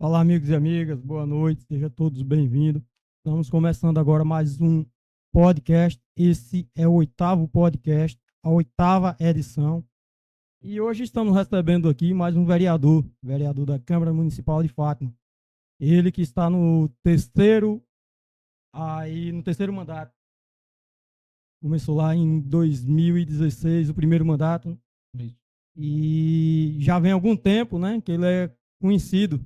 Olá, amigos e amigas, boa noite, sejam todos bem-vindos. Estamos começando agora mais um podcast. Esse é o oitavo podcast, a oitava edição. E hoje estamos recebendo aqui mais um vereador da Câmara Municipal de Fátima. Ele que está no terceiro mandato. Começou lá em 2016, o primeiro mandato, Isso. e já vem há algum tempo, né, que ele é conhecido,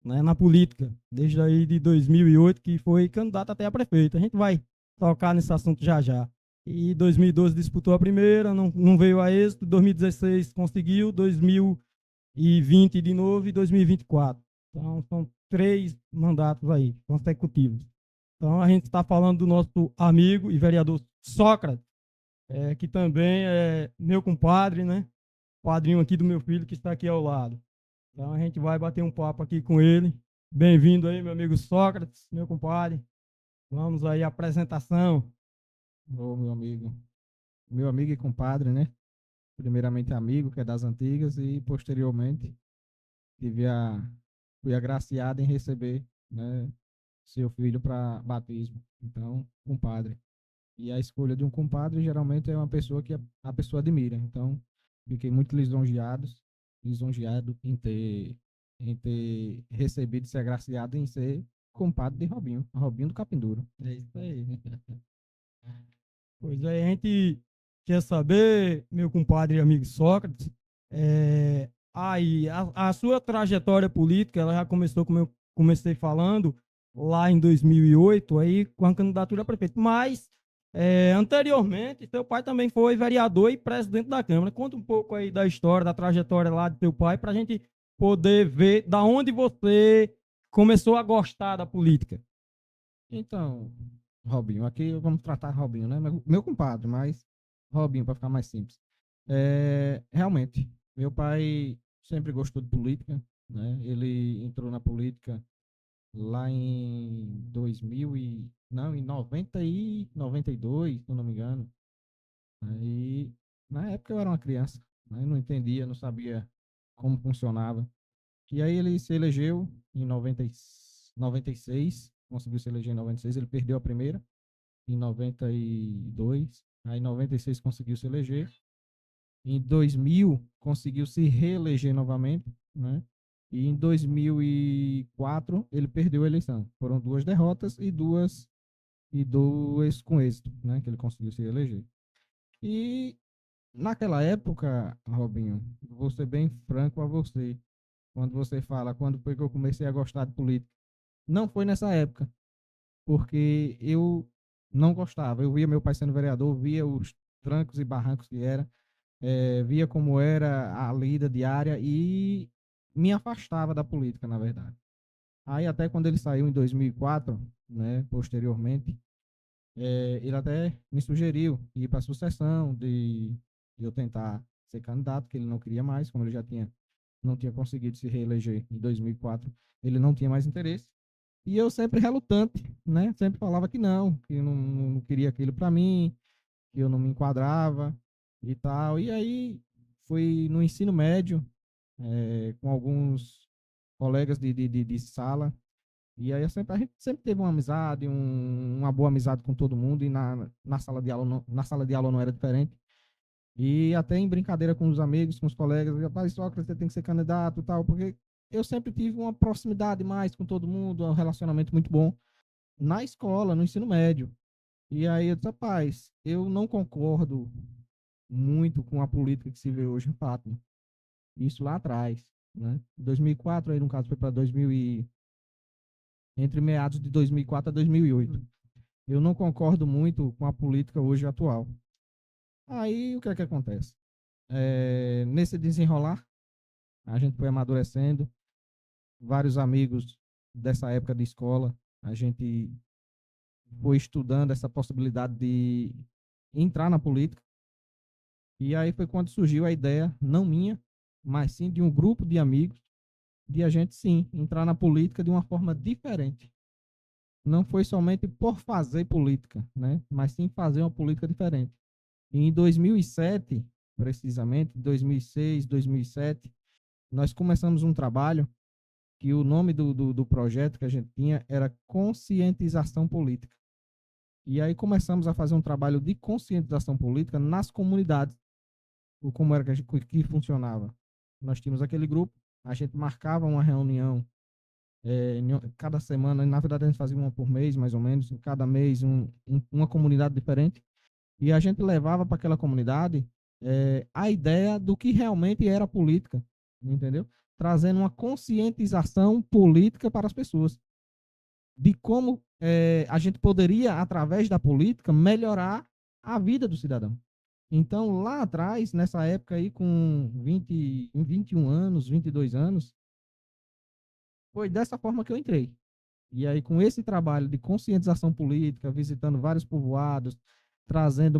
né, na política, desde aí de 2008, que foi candidato até a prefeito. A gente vai tocar nesse assunto já já. E 2012 disputou a primeira, não veio a êxito, 2016 conseguiu, 2020 de novo e 2024. Então, são 3 mandatos aí, consecutivos. Então, a gente está falando do nosso amigo e vereador Sócrates, que também é meu compadre, né? Padrinho aqui do meu filho que está aqui ao lado. Então a gente vai bater um papo aqui com ele. Bem-vindo aí, meu amigo Sócrates, meu compadre. Vamos aí à apresentação. Ô, meu amigo e compadre, né? Primeiramente amigo, que é das antigas, e posteriormente tive a, fui agraciado em receber, né, seu filho para batismo. Então, compadre. E a escolha de um compadre geralmente é uma pessoa que a pessoa admira. Então, fiquei muito lisonjeado em ter recebido, ser agraciado em ser compadre de Robinho do Capinduro. É isso aí. Pois é, a gente quer saber, meu compadre e amigo Sócrates, a sua trajetória política, ela já começou, como eu comecei falando, lá em 2008, aí com a candidatura a prefeito. Mas, anteriormente, seu pai também foi vereador e presidente da Câmara. Conta um pouco aí da história, da trajetória lá de seu pai, para a gente poder ver da onde você começou a gostar da política. Então, Robinho, aqui vamos tratar Robinho, né? Meu compadre, mas Robinho, para ficar mais simples. Realmente, meu pai sempre gostou de política, né? Ele entrou na política lá em 2000 e, não, em 92, se eu não me engano. Aí, na época eu era uma criança, né? Não entendia, não sabia como funcionava. E aí ele se elegeu em 96, conseguiu se eleger em 96, ele perdeu a primeira em 92, aí em 96 conseguiu se eleger, em 2000 conseguiu se reeleger novamente, né? E em 2004 ele perdeu a eleição. Foram duas derrotas e duas com êxito, né? Que ele conseguiu se eleger. E naquela época, Robinho, vou ser bem franco a você, quando você fala quando foi que eu comecei a gostar de política, não foi nessa época, porque eu não gostava. Eu via meu pai sendo vereador, via os trancos e barrancos que era, via como era a lida diária e me afastava da política, na verdade. Aí até quando ele saiu em 2004, né, posteriormente, ele até me sugeriu ir para a sucessão de eu tentar ser candidato, que ele não queria mais, como ele já não tinha conseguido se reeleger em 2004, ele não tinha mais interesse. E eu sempre relutante, né? Sempre falava que não queria aquilo para mim, que eu não me enquadrava e tal. E aí fui no ensino médio, com alguns colegas de sala. E aí a gente sempre teve uma amizade, uma boa amizade com todo mundo. E na sala de aula na sala de aula não era diferente. E até em brincadeira com os amigos, com os colegas, rapaz, Sócrates, você tem que ser candidato e tal, porque eu sempre tive uma proximidade mais com todo mundo, um relacionamento muito bom na escola, no ensino médio. E aí eu disse, rapaz, eu não concordo muito com a política que se vê hoje em Fátima. Isso lá atrás, né? 2004, aí no caso foi para 2000 entre meados de 2004 a 2008. Eu não concordo muito com a política hoje atual. Aí o que é que acontece? Nesse desenrolar, a gente foi amadurecendo, vários amigos dessa época de escola, a gente foi estudando essa possibilidade de entrar na política. E aí foi quando surgiu a ideia, não minha, mas sim de um grupo de amigos, de a gente sim entrar na política de uma forma diferente. Não foi somente por fazer política, né? Mas sim fazer uma política diferente. E em 2007, precisamente, 2006, 2007, nós começamos um trabalho que o nome do projeto que a gente tinha era Conscientização Política. E aí começamos a fazer um trabalho de conscientização política nas comunidades. Como era que funcionava. Nós tínhamos aquele grupo, a gente marcava uma reunião cada semana, na verdade a gente fazia uma por mês, mais ou menos, cada mês uma comunidade diferente, e a gente levava para aquela comunidade a ideia do que realmente era política, entendeu? Trazendo uma conscientização política para as pessoas, de como a gente poderia, através da política, melhorar a vida do cidadão. Então, lá atrás, nessa época aí, com 21 anos, 22 anos, foi dessa forma que eu entrei. E aí, com esse trabalho de conscientização política, visitando vários povoados,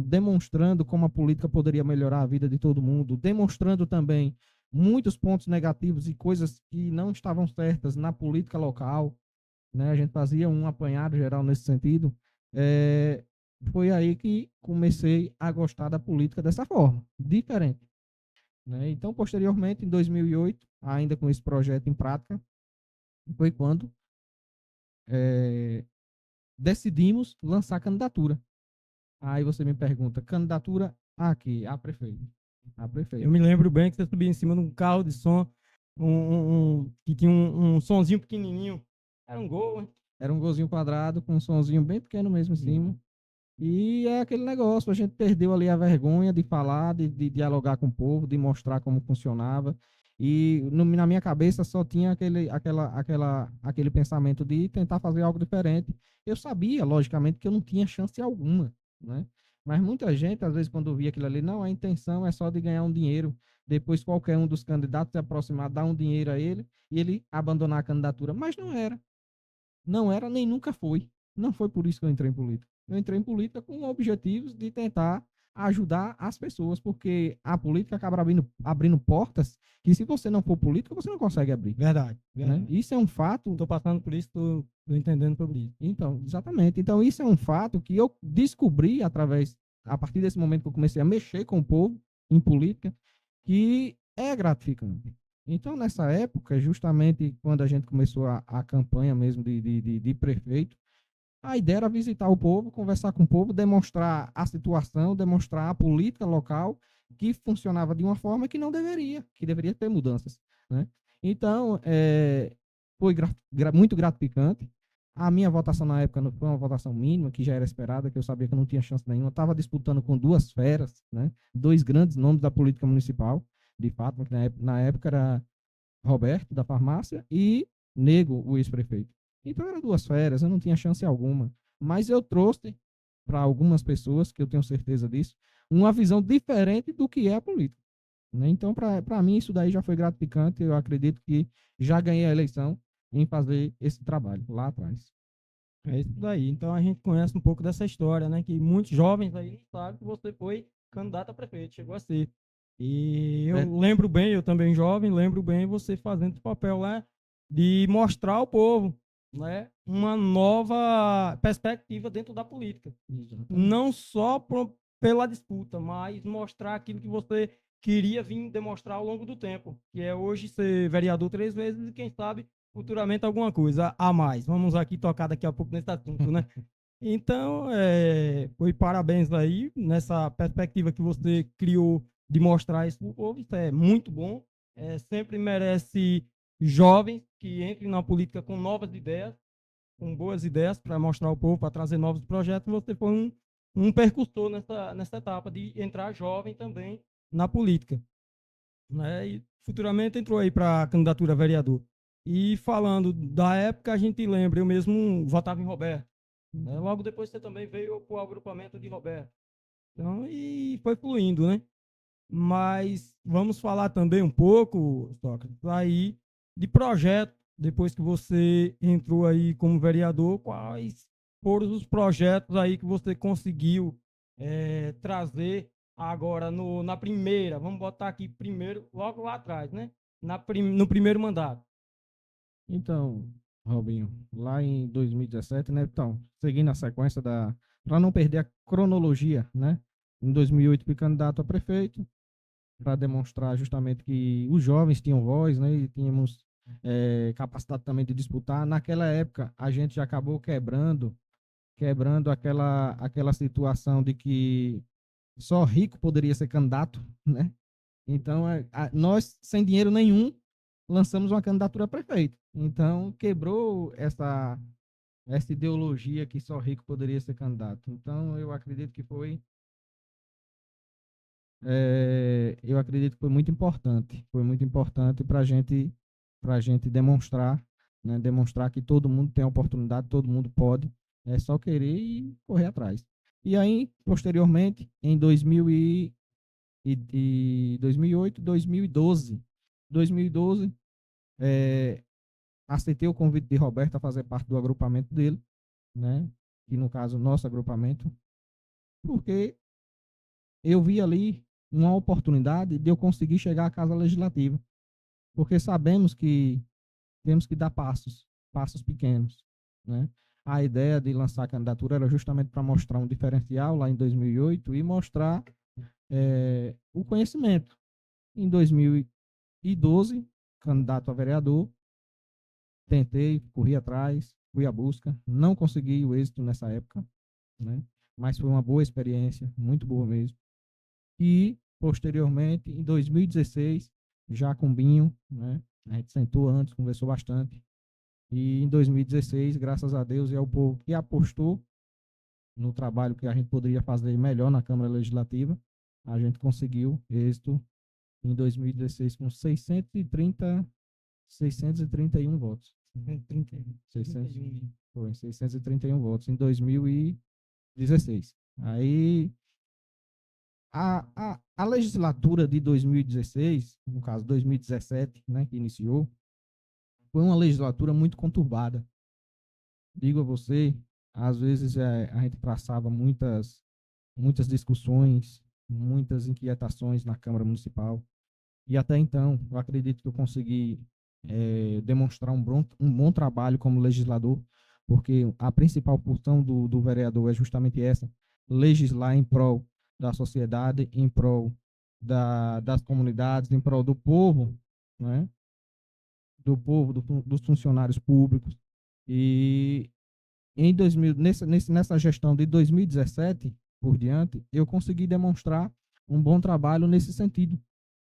demonstrando como a política poderia melhorar a vida de todo mundo, demonstrando também muitos pontos negativos e coisas que não estavam certas na política local, né? A gente fazia um apanhado geral nesse sentido. Foi aí que comecei a gostar da política dessa forma, diferente, né? Então, posteriormente, em 2008, ainda com esse projeto em prática, foi quando decidimos lançar candidatura. Aí você me pergunta, candidatura aqui, a prefeito. A prefeito. Eu me lembro bem que você subia em cima de um carro de som, que tinha um sonzinho pequenininho. Era um Gol, hein? Era um golzinho quadrado com um sonzinho bem pequeno mesmo em cima. E é aquele negócio, a gente perdeu ali a vergonha de falar, de dialogar com o povo, de mostrar como funcionava. E na minha cabeça só tinha aquele pensamento de tentar fazer algo diferente. Eu sabia, logicamente, que eu não tinha chance alguma, né? Mas muita gente, às vezes, quando via aquilo ali, não, a intenção é só de ganhar um dinheiro. Depois, qualquer um dos candidatos se aproximar, dar um dinheiro a ele e ele abandonar a candidatura. Mas não era. Não era, nem nunca foi. Não foi por isso que eu entrei em política. Eu entrei em política com objetivos de tentar ajudar as pessoas, porque a política acaba abrindo portas que, se você não for político, você não consegue abrir. Verdade. Né? Isso é um fato. Estou passando por isso, estou entendendo sobre isso. Então, exatamente. Então, isso é um fato que eu descobri a partir desse momento que eu comecei a mexer com o povo em política, que é gratificante. Então, nessa época, justamente quando a gente começou a campanha mesmo de prefeito, a ideia era visitar o povo, conversar com o povo, demonstrar a situação, demonstrar a política local que funcionava de uma forma que não deveria, que deveria ter mudanças, né? Então, foi muito gratificante. A minha votação na época não foi uma votação mínima, que já era esperada, que eu sabia que eu não tinha chance nenhuma. Eu estava disputando com duas feras, né? Dois grandes nomes da política municipal, de fato, que na época era Roberto, da farmácia, e Nego, o ex-prefeito. Então, eram duas feras, eu não tinha chance alguma. Mas eu trouxe para algumas pessoas, que eu tenho certeza disso, uma visão diferente do que é a política, né? Então, para mim, isso daí já foi gratificante. Eu acredito que já ganhei a eleição em fazer esse trabalho lá atrás. É isso daí. Então, a gente conhece um pouco dessa história, né? Que muitos jovens aí não sabem que você foi candidato a prefeito, chegou a ser. E eu lembro bem, eu também jovem, lembro bem você fazendo esse papel lá de mostrar ao povo, né, uma nova perspectiva dentro da política. Exatamente. Não só pela disputa, mas mostrar aquilo que você queria vir demonstrar ao longo do tempo, que é hoje ser vereador 3 vezes e, quem sabe, futuramente alguma coisa a mais. Vamos aqui tocar daqui a pouco nesse assunto, né? Então, foi parabéns aí nessa perspectiva que você criou de mostrar isso para o povo. Isso é muito bom. Sempre merece jovens que entrem na política com novas ideias, com boas ideias para mostrar ao povo, para trazer novos projetos. Você foi um percussor nessa etapa de entrar jovem também na política, né? E futuramente entrou aí para a candidatura a vereador. E falando da época, a gente lembra, eu mesmo votava em Roberto, né? Logo depois você também veio para o agrupamento de Roberto. Então, e foi fluindo, né? Mas vamos falar também um pouco, Sócrates, aí de projeto, depois que você entrou aí como vereador, quais foram os projetos aí que você conseguiu trazer agora na primeira, vamos botar aqui primeiro, logo lá atrás, né? No primeiro mandato. Então, Robinho, lá em 2017, né? Então, seguindo a sequência para não perder a cronologia, né? Em 2008 fui candidato a prefeito, para demonstrar justamente que os jovens tinham voz, né? E tínhamos capacidade também de disputar. Naquela época, a gente já acabou quebrando aquela situação de que só rico poderia ser candidato, né? Então, nós, sem dinheiro nenhum, lançamos uma candidatura a prefeito. Então, quebrou essa ideologia que só rico poderia ser candidato. Então, eu acredito que foi muito importante para a gente demonstrar, né, demonstrar que todo mundo tem oportunidade, todo mundo pode, é só querer e correr atrás. E aí, posteriormente, em 2008, 2012, aceitei o convite de Roberto a fazer parte do agrupamento dele, né, que no caso, nosso agrupamento, porque eu vi ali uma oportunidade de eu conseguir chegar à Casa Legislativa, porque sabemos que temos que dar passos pequenos, né? A ideia de lançar a candidatura era justamente para mostrar um diferencial lá em 2008 e mostrar o conhecimento. Em 2012, candidato a vereador, tentei, corri atrás, fui à busca, não consegui o êxito nessa época, né? Mas foi uma boa experiência, muito boa mesmo. E, posteriormente, em 2016, já com o Binho, né? A gente sentou antes, conversou bastante. E em 2016, graças a Deus e ao povo que apostou no trabalho que a gente poderia fazer melhor na Câmara Legislativa, a gente conseguiu êxito em 2016 com 631 votos. 631 votos em 2016. Aí a legislatura de 2016, no caso 2017, né, que iniciou, foi uma legislatura muito conturbada. Digo a você, às vezes a gente passava muitas discussões, muitas inquietações na Câmara Municipal. E até então, eu acredito que eu consegui demonstrar um bom trabalho como legislador, porque a principal função do vereador é justamente essa: legislar em prol da sociedade, em prol das comunidades, em prol do povo, né? Do povo, dos funcionários públicos. E nessa gestão de 2017 por diante, eu consegui demonstrar um bom trabalho nesse sentido,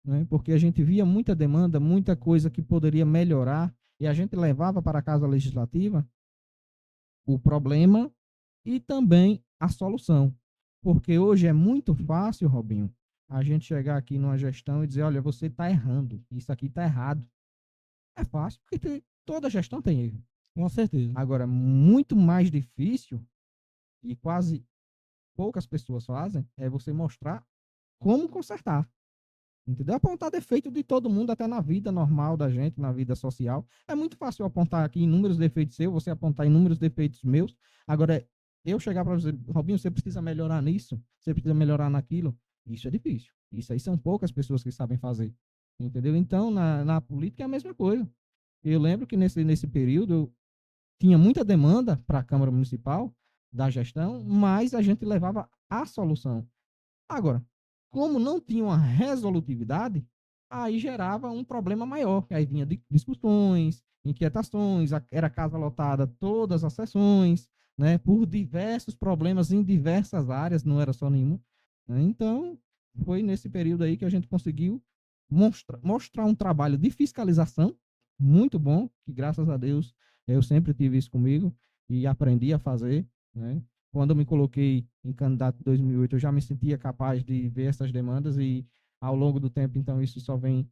né? Porque a gente via muita demanda, muita coisa que poderia melhorar, e a gente levava para a Casa Legislativa o problema e também a solução. Porque hoje é muito fácil, Robinho, a gente chegar aqui numa gestão e dizer: olha, você está errando, isso aqui está errado. É fácil, porque toda gestão tem erro. Com certeza. Agora, muito mais difícil, e quase poucas pessoas fazem, é você mostrar como consertar. Entendeu? Apontar defeito de todo mundo, até na vida normal da gente, na vida social. É muito fácil eu apontar aqui inúmeros defeitos seus, você apontar inúmeros defeitos meus. Agora, eu chegar para você: Robinho, você precisa melhorar nisso, você precisa melhorar naquilo. Isso é difícil. Isso aí são poucas pessoas que sabem fazer. Entendeu? Então, na política é a mesma coisa. Eu lembro que nesse período eu tinha muita demanda para a Câmara Municipal da gestão, mas a gente levava a solução. Agora, como não tinha uma resolutividade, aí gerava um problema maior, que aí vinha discussões, inquietações, era casa lotada todas as sessões, né, por diversos problemas em diversas áreas, não era só nenhuma, né? Então, foi nesse período aí que a gente conseguiu mostrar um trabalho de fiscalização muito bom, que graças a Deus eu sempre tive isso comigo e aprendi a fazer, né? Quando eu me coloquei em candidato em 2008, eu já me sentia capaz de ver essas demandas e, ao longo do tempo, então, isso só vem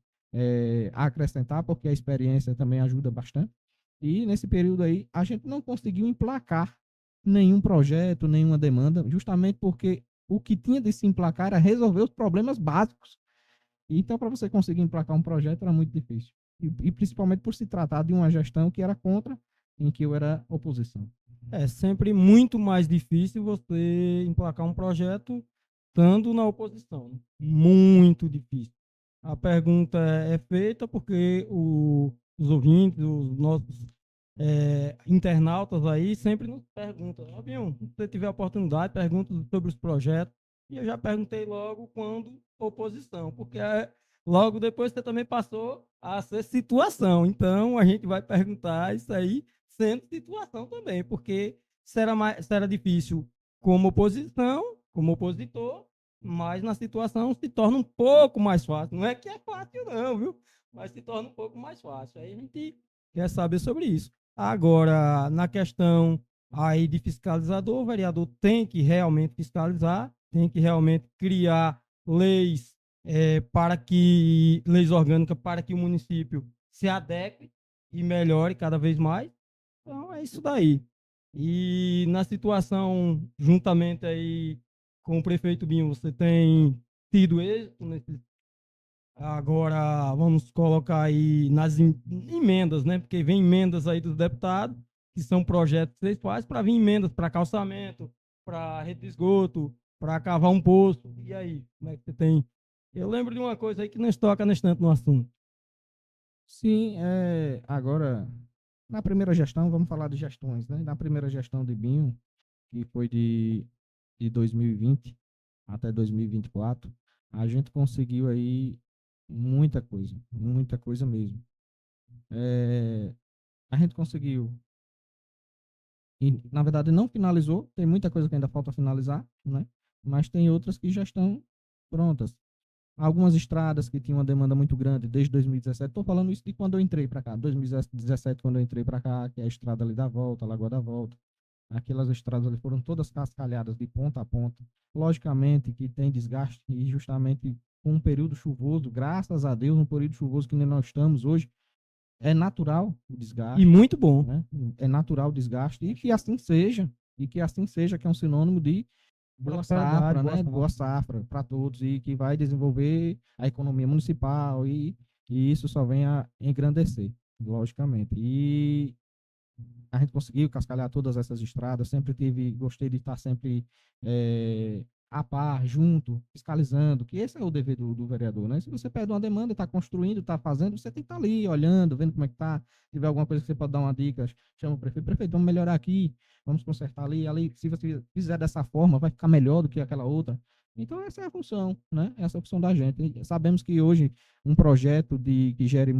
a acrescentar, porque a experiência também ajuda bastante. E, nesse período aí, a gente não conseguiu emplacar nenhum projeto, nenhuma demanda, justamente porque o que tinha de se emplacar era resolver os problemas básicos. Então, para você conseguir emplacar um projeto, era muito difícil. E principalmente por se tratar de uma gestão que era contra, em que eu era oposição. É sempre muito mais difícil você emplacar um projeto estando na oposição, né? Muito difícil. A pergunta é feita porque os ouvintes, os nossos internautas aí sempre nos perguntam: Robinho, se você tiver oportunidade, pergunta sobre os projetos. E eu já perguntei logo quando oposição, porque Logo depois você também passou a ser situação. Então a gente vai perguntar isso aí sendo situação também, porque será difícil como oposição, como opositor, mas na situação se torna um pouco mais fácil. Não é que é fácil não, viu? Mas se torna um pouco mais fácil. Aí a gente quer saber sobre isso. Agora, na questão aí de fiscalizador, o vereador tem que realmente fiscalizar, tem que realmente criar leis leis orgânicas para que o município se adeque e melhore cada vez mais. Então é isso daí. E na situação, juntamente aí com o prefeito Binho, você tem tido êxito nesse. Agora vamos colocar aí nas emendas, né? Porque vem emendas aí dos deputados, que são projetos que vocês fazem, para vir emendas para calçamento, para rede de esgoto, para cavar um poço. E aí, como é que você tem? Eu lembro de uma coisa aí que não toca nesse tanto no assunto. Sim, agora, na primeira gestão, vamos falar de gestões, né? Na primeira gestão de Binho, que foi de 2020 até 2024, a gente conseguiu aí muita coisa mesmo. A gente conseguiu, e na verdade não finalizou, tem muita coisa que ainda falta finalizar, né? Mas tem outras que já estão prontas. Algumas estradas que tinham uma demanda muito grande desde 2017. Estou falando isso de quando eu entrei para cá. 2017, quando eu entrei para cá, que é a estrada ali da Volta, a Lagoa da Volta. Aquelas estradas ali foram todas cascalhadas de ponta a ponta. Logicamente que tem desgaste e justamente com um período chuvoso, graças a Deus, um período chuvoso que nem nós estamos hoje, é natural o E desgaste, muito bom. né? É natural o desgaste e que assim seja, que é um sinônimo de boa safra, né? Boa safra para todos e que vai desenvolver a economia municipal e isso só vem a engrandecer, logicamente. E a gente conseguiu cascalhar todas essas estradas, gostei de estar sempre a par, junto, fiscalizando, que esse é o dever do vereador, né? Se você pede uma demanda, está construindo, está fazendo, você tem que estar ali, olhando, vendo como é que está, se tiver alguma coisa que você pode dar uma dica, chama o prefeito, vamos melhorar aqui, vamos consertar ali, se você fizer dessa forma, vai ficar melhor do que aquela outra. Então, essa é a função, né? Essa é a função da gente. E sabemos que hoje um projeto que gere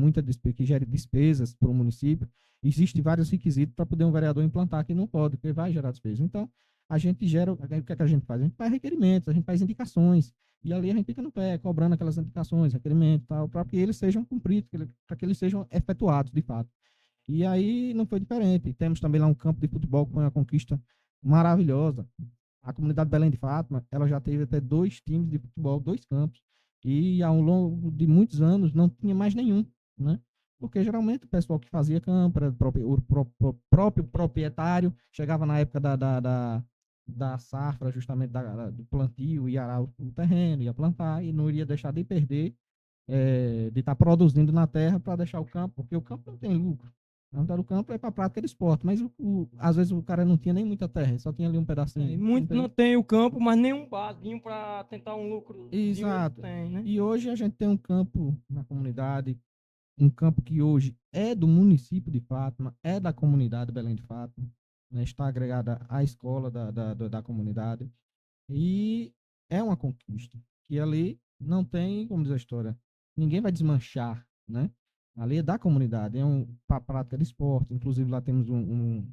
despesas para o município, existe vários requisitos para poder um vereador implantar que não pode, porque vai gerar despesa. Então, a gente gera, o que é que a gente faz? A gente faz requerimentos, a gente faz indicações, e ali a gente fica no pé, cobrando aquelas indicações, requerimentos, tal, para que eles sejam cumpridos, para que eles sejam efetuados, de fato. E aí não foi diferente. Temos também lá um campo de futebol que foi uma conquista maravilhosa. A comunidade Belém de Fátima, ela já teve até 2 times de futebol, 2 campos, e ao longo de muitos anos não tinha mais nenhum, né? Porque geralmente o pessoal que fazia campo era o próprio proprietário, chegava na época da safra, justamente do plantio, ia arar o terreno, ia plantar, e não iria deixar de perder, de estar produzindo na terra para deixar o campo, porque o campo não tem lucro. O campo é para a prática de esporte, mas às vezes o cara não tinha nem muita terra, só tinha ali um pedacinho. Muito não tem o campo, mas nem um barzinho para tentar um lucro. Exato. Tem, né? E hoje a gente tem um campo na comunidade, um campo que hoje é do município de Fátima, é da comunidade Belém de Fátima, né, está agregada à escola da comunidade, e é uma conquista, que ali não tem, como diz a história, ninguém vai desmanchar, né? Ali é da comunidade, para prática de esporte, inclusive lá temos um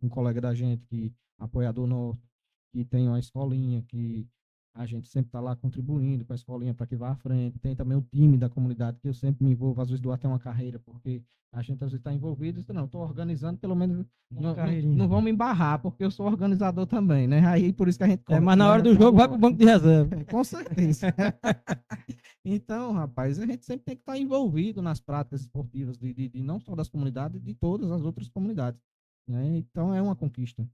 colega da gente, apoiador nosso, que tem uma escolinha, que a gente sempre está lá contribuindo com a escolinha para que vá à frente. Tem também o time da comunidade, que eu sempre me envolvo, às vezes dou até uma carreira, porque a gente às vezes está envolvido, não, estou organizando, pelo menos não vão me embarrar, porque eu sou organizador também, né? Aí por isso que a gente corre, mas na hora do jogo vai para o banco de reserva. com certeza. Então, rapaz, a gente sempre tem que estar envolvido nas práticas esportivas, de não só das comunidades, de todas as outras comunidades, né? Então é uma conquista.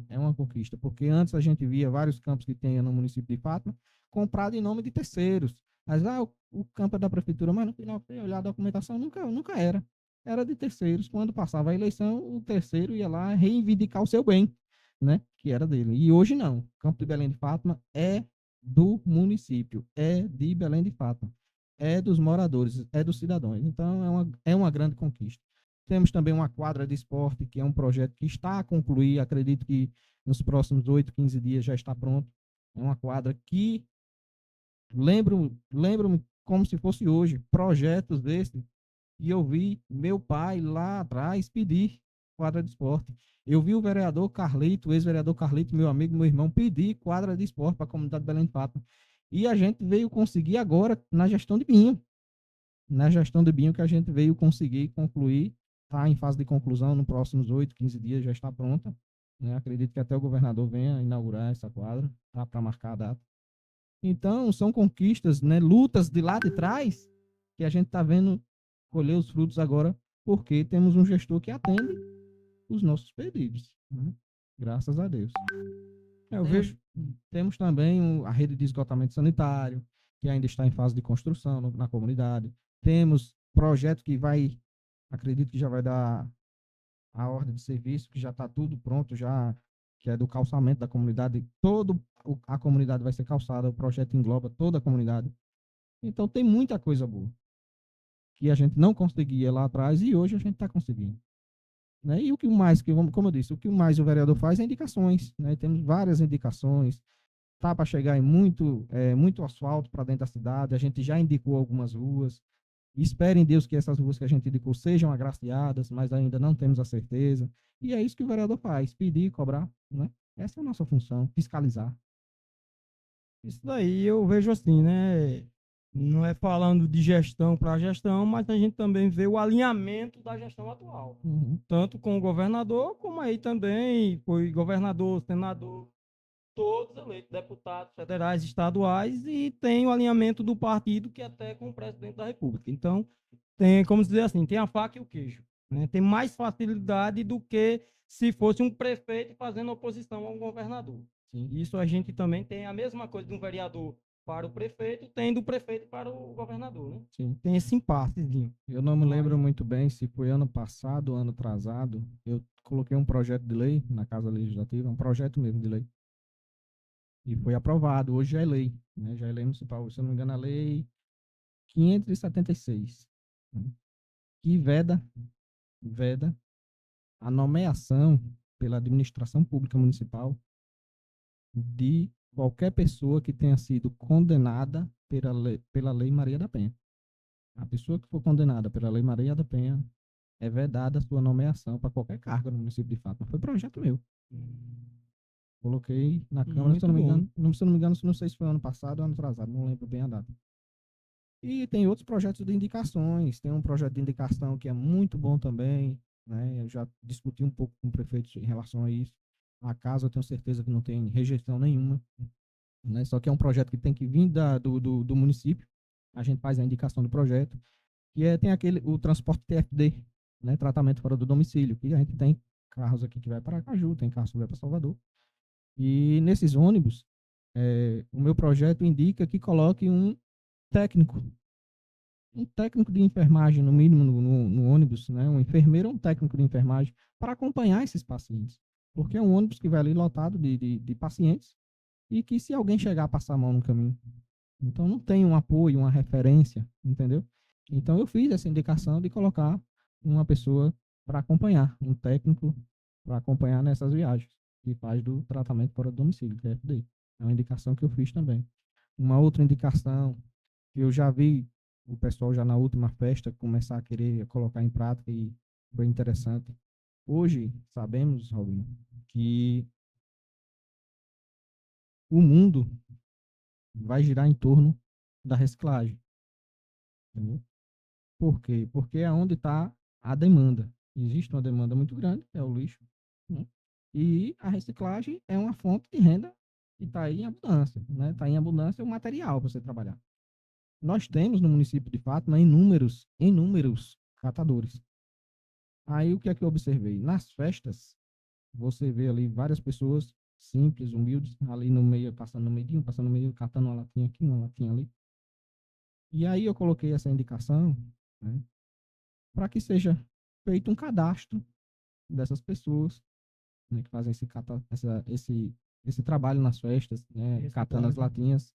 É uma conquista, porque antes a gente via vários campos que tem no município de Fátima comprado em nome de terceiros. Mas o campo é da prefeitura, mas no final, fui olhar a documentação, nunca era. Era de terceiros. Quando passava a eleição, o terceiro ia lá reivindicar o seu bem, né? Que era dele. E hoje não. O campo de Belém de Fátima é do município, é de Belém de Fátima, é dos moradores, é dos cidadãos. Então é uma grande conquista. Temos também uma quadra de esporte, que é um projeto que está a concluir, acredito que nos próximos 8, 15 dias já está pronto. É uma quadra que lembro-me como se fosse hoje, projetos desses, e eu vi meu pai lá atrás pedir quadra de esporte. Eu vi o vereador Carlito, o ex-vereador Carlito, meu amigo, meu irmão, pedir quadra de esporte para a comunidade de Belém de Fátima. E a gente veio conseguir agora na gestão de Binho. Na gestão de Binho que a gente veio conseguir concluir, está em fase de conclusão, nos próximos 8, 15 dias já está pronta. Né? Acredito que até o governador venha inaugurar essa quadra, tá? Para marcar a data. Então, são conquistas, né? Lutas de lá de trás, que a gente está vendo colher os frutos agora, porque temos um gestor que atende os nossos pedidos. Né? Graças a Deus. Eu Temos, vejo. temos também a rede de esgotamento sanitário, que ainda está em fase de construção na comunidade. Temos projeto que vai, acredito que já vai dar a ordem de serviço, que já está tudo pronto, já que é do calçamento da comunidade. Toda a comunidade vai ser calçada, o projeto engloba toda a comunidade. Então tem muita coisa boa que a gente não conseguia lá atrás e hoje a gente está conseguindo. Né? E o que mais, como eu disse, o que mais o vereador faz é indicações. Né? Temos várias indicações. Tá para chegar em muito asfalto para dentro da cidade. A gente já indicou algumas ruas. Espero em Deus que essas ruas que a gente indicou sejam agraciadas, mas ainda não temos a certeza. E é isso que o vereador faz: pedir, cobrar. Né? Essa é a nossa função, fiscalizar. Isso daí eu vejo assim, né? Não é falando de gestão para gestão, mas a gente também vê o alinhamento da gestão atual. Uhum. Tanto com o governador, como aí também foi governador, senador, todos eleitos, deputados federais, estaduais, e tem o alinhamento do partido que até com o presidente da República. Então, tem, como dizer assim, tem a faca e o queijo. Né? Tem mais facilidade do que se fosse um prefeito fazendo oposição a um governador. Sim. Isso a gente também tem a mesma coisa de um vereador para o prefeito, tem do prefeito para o governador. Né? Sim. Tem esse impassezinho. Eu não me lembro muito bem se foi ano passado, ano atrasado. Eu coloquei um projeto de lei na Casa Legislativa, um projeto mesmo de lei. E foi aprovado. Hoje já é lei, né? Já é lei municipal. Se eu não me engano, a lei 576, né? Que veda a nomeação pela administração pública municipal de qualquer pessoa que tenha sido condenada pela lei Maria da Penha. A pessoa que for condenada pela lei Maria da Penha é vedada a sua nomeação para qualquer cargo no município de Fátima. Foi projeto meu. Coloquei na Câmara, se eu não me engano, não sei se foi ano passado ou ano atrasado, não lembro bem a data. E tem outros projetos de indicações, tem um projeto de indicação que é muito bom também, né? Eu já discuti um pouco com o prefeito em relação a isso. A casa eu tenho certeza que não tem rejeição nenhuma, né? Só que é um projeto que tem que vir do município. A gente faz a indicação do projeto, tem o transporte TFD, né? Tratamento fora do domicílio, que a gente tem carros aqui que vai para Aracaju, tem carros que vai para Salvador. E nesses ônibus, o meu projeto indica que coloque um técnico de enfermagem, no mínimo, no ônibus, né? Um enfermeiro ou um técnico de enfermagem, para acompanhar esses pacientes. Porque é um ônibus que vai ali lotado de pacientes e que se alguém chegar a passar a mão no caminho, então não tem um apoio, uma referência, entendeu? Então eu fiz essa indicação de colocar uma pessoa para acompanhar, um técnico para acompanhar nessas viagens, que faz do tratamento fora do domicílio, TFD. É uma indicação que eu fiz também. Uma outra indicação que eu já vi o pessoal já na última festa começar a querer colocar em prática e foi interessante. Hoje, sabemos, Robin, que o mundo vai girar em torno da reciclagem. Entendeu? Por quê? Porque é onde está a demanda. Existe uma demanda muito grande, que é o lixo, né? E a reciclagem é uma fonte de renda que está aí em abundância. Né? Está em abundância o material para você trabalhar. Nós temos no município de Fátima inúmeros catadores. Aí o que é que eu observei? Nas festas, você vê ali várias pessoas simples, humildes, ali no meio, passando no meio, catando uma latinha aqui, uma latinha ali. E aí eu coloquei essa indicação, né, para que seja feito um cadastro dessas pessoas, né, que fazem esse trabalho nas festas, né, catando as latinhas.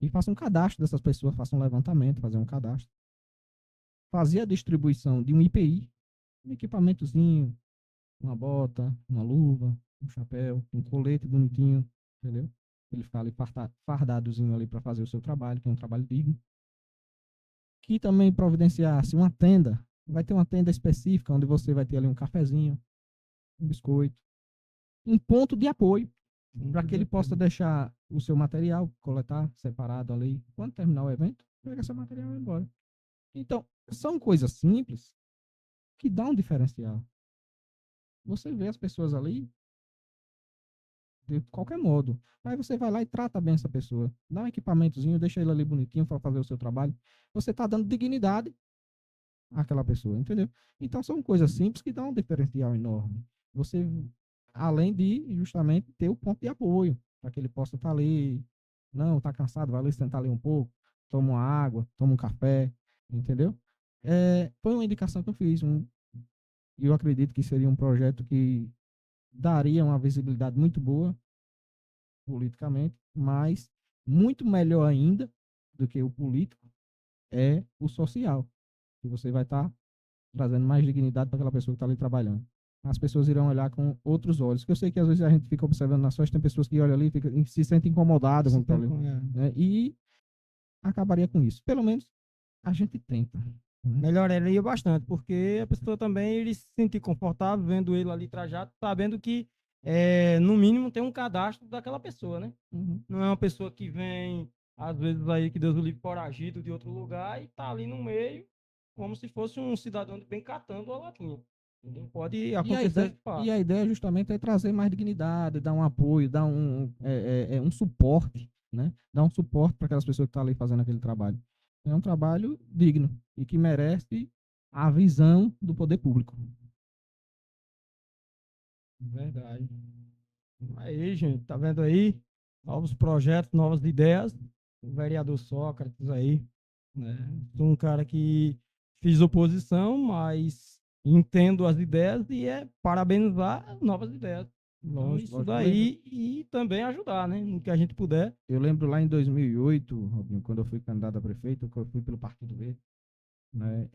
E faça um cadastro dessas pessoas, faça um levantamento, fazer um cadastro. Fazer a distribuição de um IPI, um equipamentozinho, uma bota, uma luva, um chapéu, um colete bonitinho, entendeu? Ele ficar ali fardadozinho ali para fazer o seu trabalho, que é um trabalho digno. que também providenciasse uma tenda, vai ter uma tenda específica, onde você vai ter ali um cafezinho, um biscoito, um ponto de apoio, para que ele possa deixar o seu material, coletar separado ali. Quando terminar o evento, pega seu material e vai embora. Então, são coisas simples que dão um diferencial. Você vê as pessoas ali de qualquer modo. Aí você vai lá e trata bem essa pessoa. Dá um equipamentozinho, deixa ele ali bonitinho para fazer o seu trabalho. Você está dando dignidade àquela pessoa, entendeu? Então, são coisas simples que dão um diferencial enorme. Você, além de justamente ter o ponto de apoio, para que ele possa estar ali. Não, está cansado, vai ali sentar ali um pouco, toma uma água, toma um café, entendeu? Foi uma indicação que eu fiz. E eu acredito que seria um projeto que daria uma visibilidade muito boa politicamente, mas muito melhor ainda do que o político é o social, que você vai estar trazendo mais dignidade para aquela pessoa que está ali trabalhando. As pessoas irão olhar com outros olhos, que eu sei que às vezes a gente fica observando nas festas, tem pessoas que olham ali e se sentem incomodadas com aquilo ali, né? E acabaria com isso. Pelo menos a gente tenta. Né? Melhoraria bastante, porque a pessoa também ele se sentir confortável vendo ele ali trajado, sabendo que, no mínimo, tem um cadastro daquela pessoa, né? Uhum. Não é uma pessoa que vem, às vezes, aí, que Deus o livre, foragido de outro lugar e tá ali no meio, como se fosse um cidadão de bem catando a latinha. Entendeu? Pode acontecer esse fato. E a ideia justamente é trazer mais dignidade, dar um apoio, dar um suporte, né? Dar um suporte para aquelas pessoas que estão ali fazendo aquele trabalho. É um trabalho digno e que merece a visão do poder público. Verdade. Aí, gente, tá vendo aí? Novos projetos, novas ideias. O vereador Sócrates aí, né? Sou um cara que fiz oposição, mas entendo as ideias e parabenizar novas ideias. Então, Lógico, isso lógico. Eu lembro, daí e também ajudar, né? No que a gente puder. eu lembro lá em 2008, Robinho, quando eu fui candidato a prefeito, que eu fui pelo Partido Verde, né?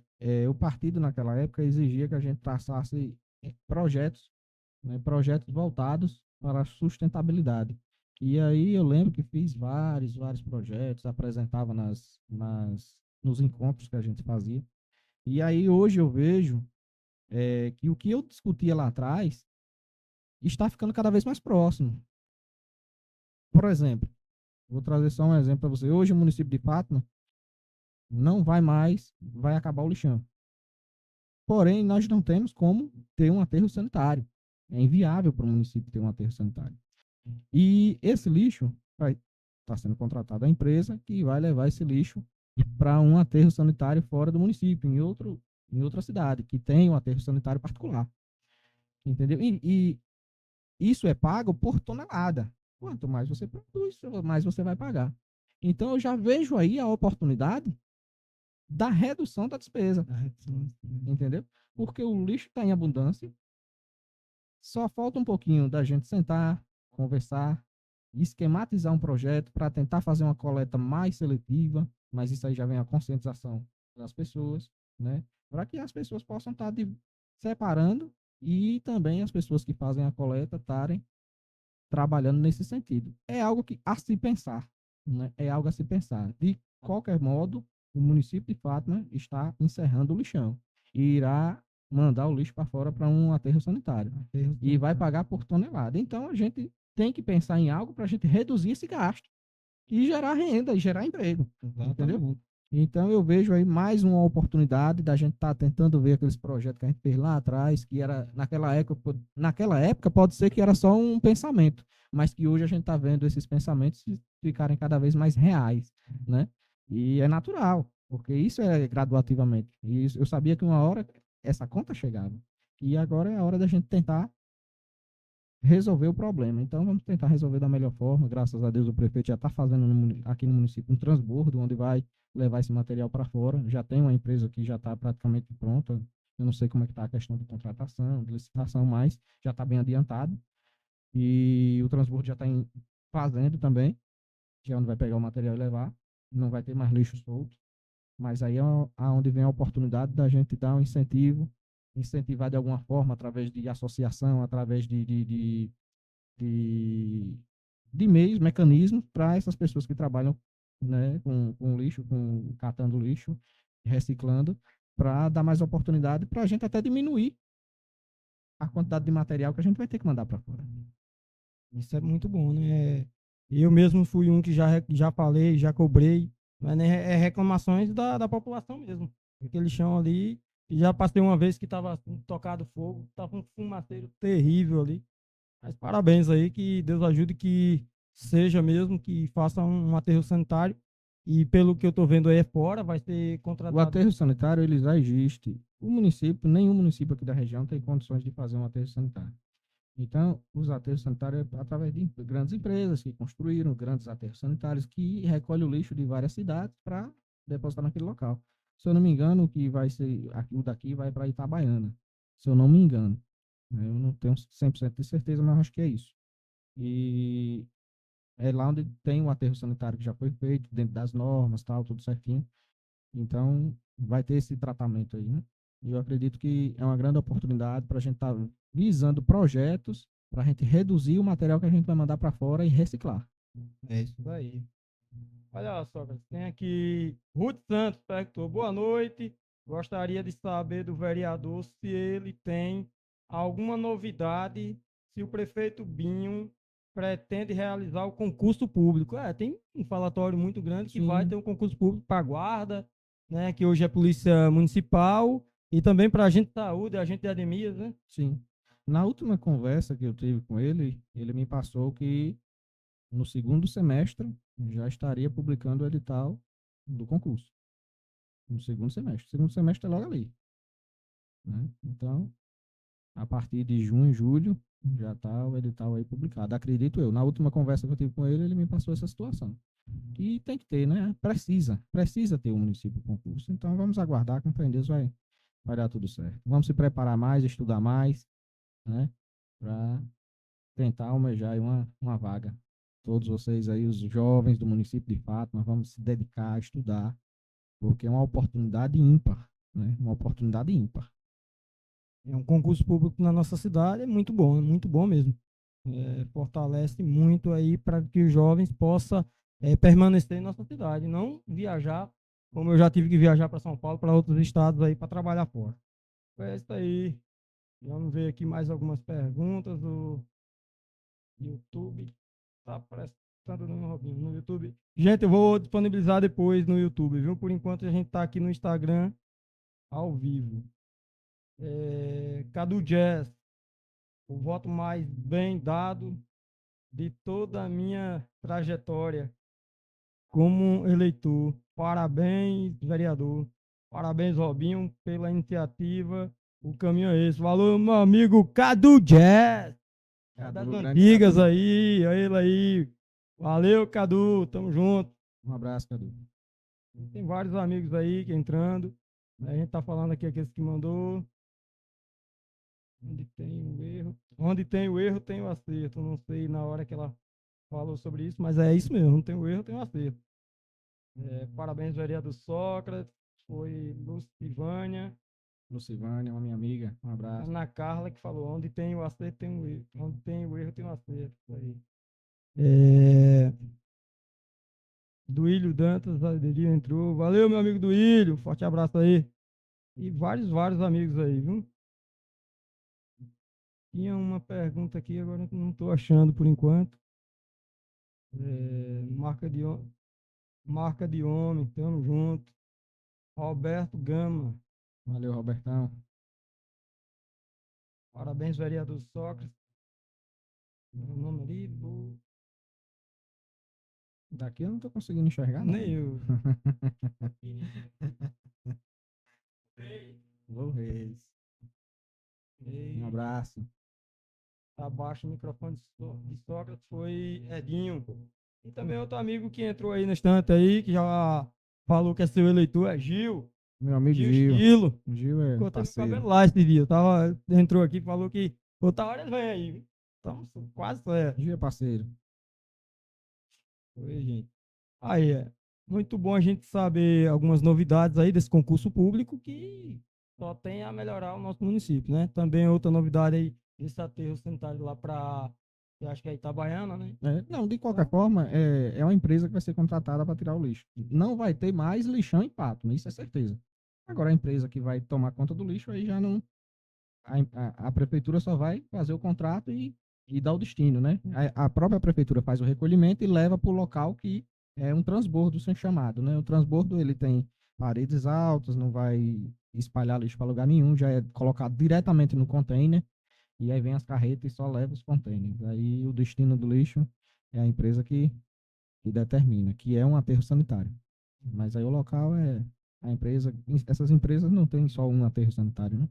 O partido naquela época exigia que a gente traçasse projetos, né? Projetos voltados para a sustentabilidade. E aí eu lembro que fiz vários projetos, apresentava nos encontros que a gente fazia. E aí hoje eu vejo que o que eu discutia lá atrás está ficando cada vez mais próximo. Por exemplo, vou trazer só um exemplo para você. Hoje o município de Fátima não vai acabar o lixão. Porém, nós não temos como ter um aterro sanitário. É inviável para o município ter um aterro sanitário. E esse lixo está sendo contratado a empresa que vai levar esse lixo para um aterro sanitário fora do município, em outra cidade, que tem um aterro sanitário particular. Entendeu? E isso é pago por tonelada. Quanto mais você produz, mais você vai pagar. Então, eu já vejo aí a oportunidade da redução da despesa. Entendeu? Porque o lixo está em abundância. Só falta um pouquinho da gente sentar, conversar, esquematizar um projeto para tentar fazer uma coleta mais seletiva, mas isso aí já vem a conscientização das pessoas, né? Para que as pessoas possam estar separando e também as pessoas que fazem a coleta estarem trabalhando nesse sentido. É algo a se pensar, né? É algo a se pensar. De qualquer modo, o município de Fátima está encerrando o lixão e irá mandar o lixo para fora para um aterro sanitário e vai pagar por tonelada. Então, a gente tem que pensar em algo para a gente reduzir esse gasto e gerar renda e gerar emprego. Entendeu? Então, eu vejo aí mais uma oportunidade da gente estar tentando ver aqueles projetos que a gente fez lá atrás, que era naquela época pode ser que era só um pensamento, mas que hoje a gente está vendo esses pensamentos ficarem cada vez mais reais, né? E é natural, porque isso é graduativamente. E eu sabia que uma hora essa conta chegava. E agora é a hora da gente tentar resolver o problema. Então, vamos tentar resolver da melhor forma. Graças a Deus, o prefeito já está fazendo aqui no município um transbordo, onde vai levar esse material para fora. Já tem uma empresa que já está praticamente pronta. Eu não sei como é que está a questão de contratação, de licitação, mas já está bem adiantado. E o transbordo já está fazendo também, que é onde vai pegar o material e levar. Não vai ter mais lixo solto. Mas aí é onde vem a oportunidade da gente dar um incentivar de alguma forma, através de associação, através de meios, mecanismos, para essas pessoas que trabalham, né, com lixo, catando lixo, reciclando, para dar mais oportunidade para a gente até diminuir a quantidade de material que a gente vai ter que mandar para fora. Isso é muito bom, né? Eu mesmo fui um que já falei, já cobrei, mas né, é reclamações da população mesmo. Aquele chão ali, já passei uma vez que estava tocado fogo, estava um fumaceiro terrível ali. Mas parabéns aí, que Deus ajude que seja mesmo, que faça um aterro sanitário. E pelo que eu estou vendo aí é fora, vai ser O contratado. aterro sanitário, ele já existe. O município, nenhum município aqui da região tem condições de fazer um aterro sanitário. Então, os aterros sanitários é através de grandes empresas que construíram grandes aterros sanitários que recolhem o lixo de várias cidades para depositar naquele local. Se eu não me engano, o que vai ser, o daqui vai para Itabaiana. Se eu não me engano. Eu não tenho 100% de certeza, mas acho que é isso. E é lá onde tem o aterro sanitário que já foi feito, dentro das normas, tal, tudo certinho. Então, vai ter esse tratamento aí, né? E eu acredito que é uma grande oportunidade para a gente estar visando projetos para a gente reduzir o material que a gente vai mandar para fora e reciclar. É isso aí. Olha só, tem aqui Ruth Santos perguntou: boa noite. Gostaria de saber do vereador se ele tem alguma novidade, se o prefeito Binho pretende realizar o concurso público. Tem um falatório muito grande que vai ter Sim, um concurso público para a guarda, né, que hoje é Polícia Municipal, e também para agente de saúde, agente de ademias, né? sim. Na última conversa que eu tive com ele, ele me passou que no segundo semestre já estaria publicando o edital do concurso. No segundo semestre. Segundo semestre é logo ali, né? Então, a partir de junho, julho, já está o edital aí publicado. Acredito eu. Na última conversa que eu tive com ele, ele me passou essa situação. E tem que ter, né? Precisa ter o município concurso. Então, vamos aguardar, com fé em Deus vai dar tudo certo. Vamos se preparar mais, estudar mais, né? Para tentar almejar aí uma vaga. Todos vocês aí, os jovens do município de Fátima, vamos se dedicar a estudar, porque é uma oportunidade ímpar, né? Uma oportunidade ímpar. É um concurso público na nossa cidade, é muito bom mesmo. Fortalece muito aí para que os jovens possam permanecer em nossa cidade, não viajar, como eu já tive que viajar para São Paulo, para outros estados aí para trabalhar fora. É isso aí. Vamos ver aqui mais algumas perguntas do YouTube. Tá prestando no Robinho, no YouTube. Gente, eu vou disponibilizar depois no YouTube, viu? Por enquanto a gente está aqui no Instagram ao vivo. Cadu Jazz, o voto mais bem dado de toda a minha trajetória como eleitor. Parabéns, vereador. Parabéns, Robinho, pela iniciativa. O caminho é esse. Valeu, meu amigo Cadu Jazz. É das Cadu, grande antigas Cadu. aí, é ele aí. Valeu, Cadu. Tamo junto. Um abraço, Cadu. Tem vários amigos aí que entrando. A gente tá falando aqui aqueles que mandou. Onde tem o erro. Onde tem o erro, tem o acerto. Não sei na hora que ela falou sobre isso, mas é isso mesmo. Não tem o erro, tem o acerto. Parabéns, vereador Sócrates. Foi Lucivânia. Lucivânia, uma minha amiga. Um abraço. Ana Carla que falou: onde tem o acerto, tem o erro. Onde tem o erro, tem o acerto. Isso aí. É... Duílio Dantas, aderiu, entrou. Valeu, meu amigo Duílio. Forte abraço aí. E vários amigos aí, viu? Tinha uma pergunta aqui, agora não estou achando por enquanto. Marca marca de homem, tamo junto. Roberto Gama. Valeu, Robertão. Parabéns, vereador Sócrates. Meu nome ali, Daqui eu não tô conseguindo enxergar, não. nem eu. Alô, Reis. Um abraço. Abaixo o microfone de Sócrates foi Edinho. E também outro amigo que entrou aí na estante aí, que já falou que é seu eleitor, é Gil. Meu amigo Gil Gil. Esquilo. Gil é Cortei meu parceiro. cabelo lá esse dia. Entrou aqui e falou que outra hora ele vem aí. Viu? Então, quase certo. Gil é parceiro. Oi, gente. Aí muito bom a gente saber algumas novidades aí desse concurso público que só tem a melhorar o nosso município, né? Também outra novidade aí desse aterro sanitário lá para, eu acho que é Itabaiana, né? Não, de qualquer forma, é uma empresa que vai ser contratada para tirar o lixo. Não vai ter mais lixão em Pato, isso é certeza. Agora a empresa que vai tomar conta do lixo, aí já não. A prefeitura só vai fazer o contrato e dar o destino, né? A própria prefeitura faz o recolhimento e leva para o local que é um transbordo sem chamado, né? O transbordo, ele tem paredes altas, não vai espalhar lixo para lugar nenhum, já é colocado diretamente no container, e aí vem as carretas e só leva os containers. Aí o destino do lixo é a empresa que determina, que é um aterro sanitário. Mas aí o local é a empresa. Essas empresas não têm só um aterro sanitário, né?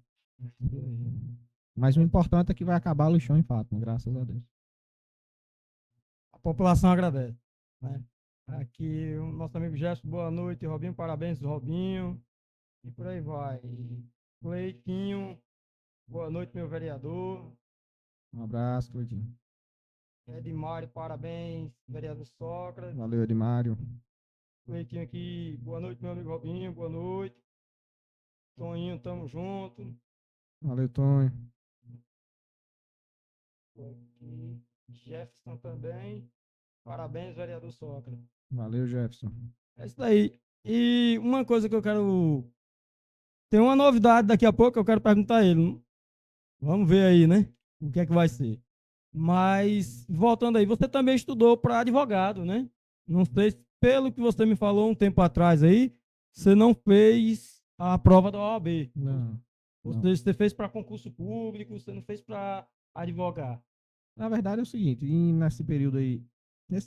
Mas o importante é que vai acabar o lixão em Fátima, graças a Deus. A população agradece, né? Aqui o nosso amigo Gerson, boa noite, Robinho, parabéns, Robinho. E por aí vai. Cleitinho, boa noite, meu vereador. Um abraço, Cleitinho. Edmário, parabéns, vereador Sócrates. Valeu, Edmário. Cleitinho aqui, boa noite, meu amigo Robinho, boa noite. Toninho, tamo junto. Valeu, Tonho. Aqui, Jefferson também. Parabéns, vereador Sócrates. Valeu, Jefferson. É isso daí. E uma coisa que eu quero. Tem uma novidade daqui a pouco, eu quero perguntar a ele. Vamos ver aí, né? O que é que vai ser. Mas, voltando aí, você também estudou para advogado, né? Não sei, pelo que você me falou um tempo atrás aí, você não fez a prova da OAB. Não. Ou seja, você fez para concurso público, você não fez para advogar. Na verdade é o seguinte, nesse período aí,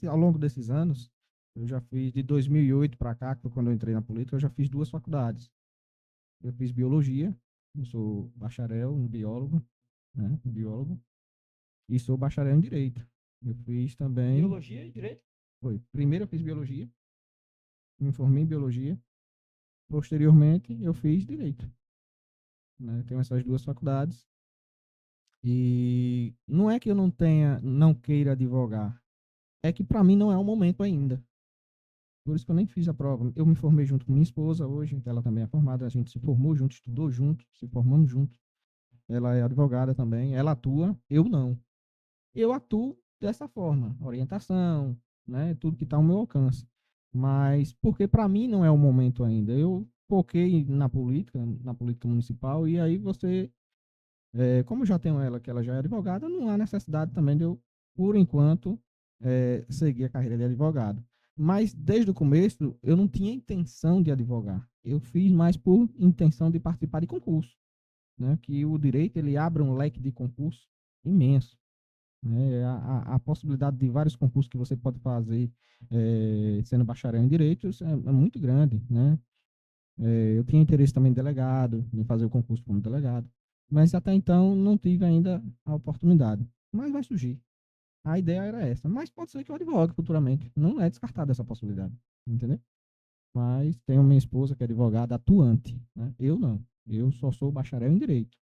ao longo desses anos, eu já fiz de 2008 para cá, que foi quando eu entrei na política, eu já fiz 2 faculdades. Eu fiz biologia, eu sou bacharel, um biólogo, né? Biólogo, e sou bacharel em direito. Eu fiz também. Biologia e direito? Foi. Primeiro eu fiz biologia, me formei em biologia. Posteriormente eu fiz direito. Né? Tenho essas 2 faculdades. E não é que eu não queira advogar, é que para mim não é o momento ainda. Por isso que eu nem fiz a prova. Eu me formei junto com minha esposa hoje, ela também é formada, a gente se formou junto, estudou junto, se formamos junto. Ela é advogada também, ela atua, eu não. Eu atuo dessa forma, orientação, né, tudo que está ao meu alcance. Mas porque para mim não é o momento ainda. Eu foquei na política municipal, e aí como eu já tenho ela, que ela já é advogada, não há necessidade também de eu, por enquanto, seguir a carreira de advogado. Mas desde o começo eu não tinha intenção de advogar. Eu fiz mais por intenção de participar de concurso, né? Que o direito ele abre um leque de concurso imenso, né? A possibilidade de vários concursos que você pode fazer sendo bacharel em direitos é muito grande, né? Eu tinha interesse também em delegado, em fazer o concurso como delegado, mas até então não tive ainda a oportunidade. Mas vai surgir. A ideia era essa. Mas pode ser que eu advogue futuramente. Não é descartada essa possibilidade. Entendeu? Mas tenho minha esposa que é advogada atuante. Né? Eu não. Eu só sou bacharel em Direito.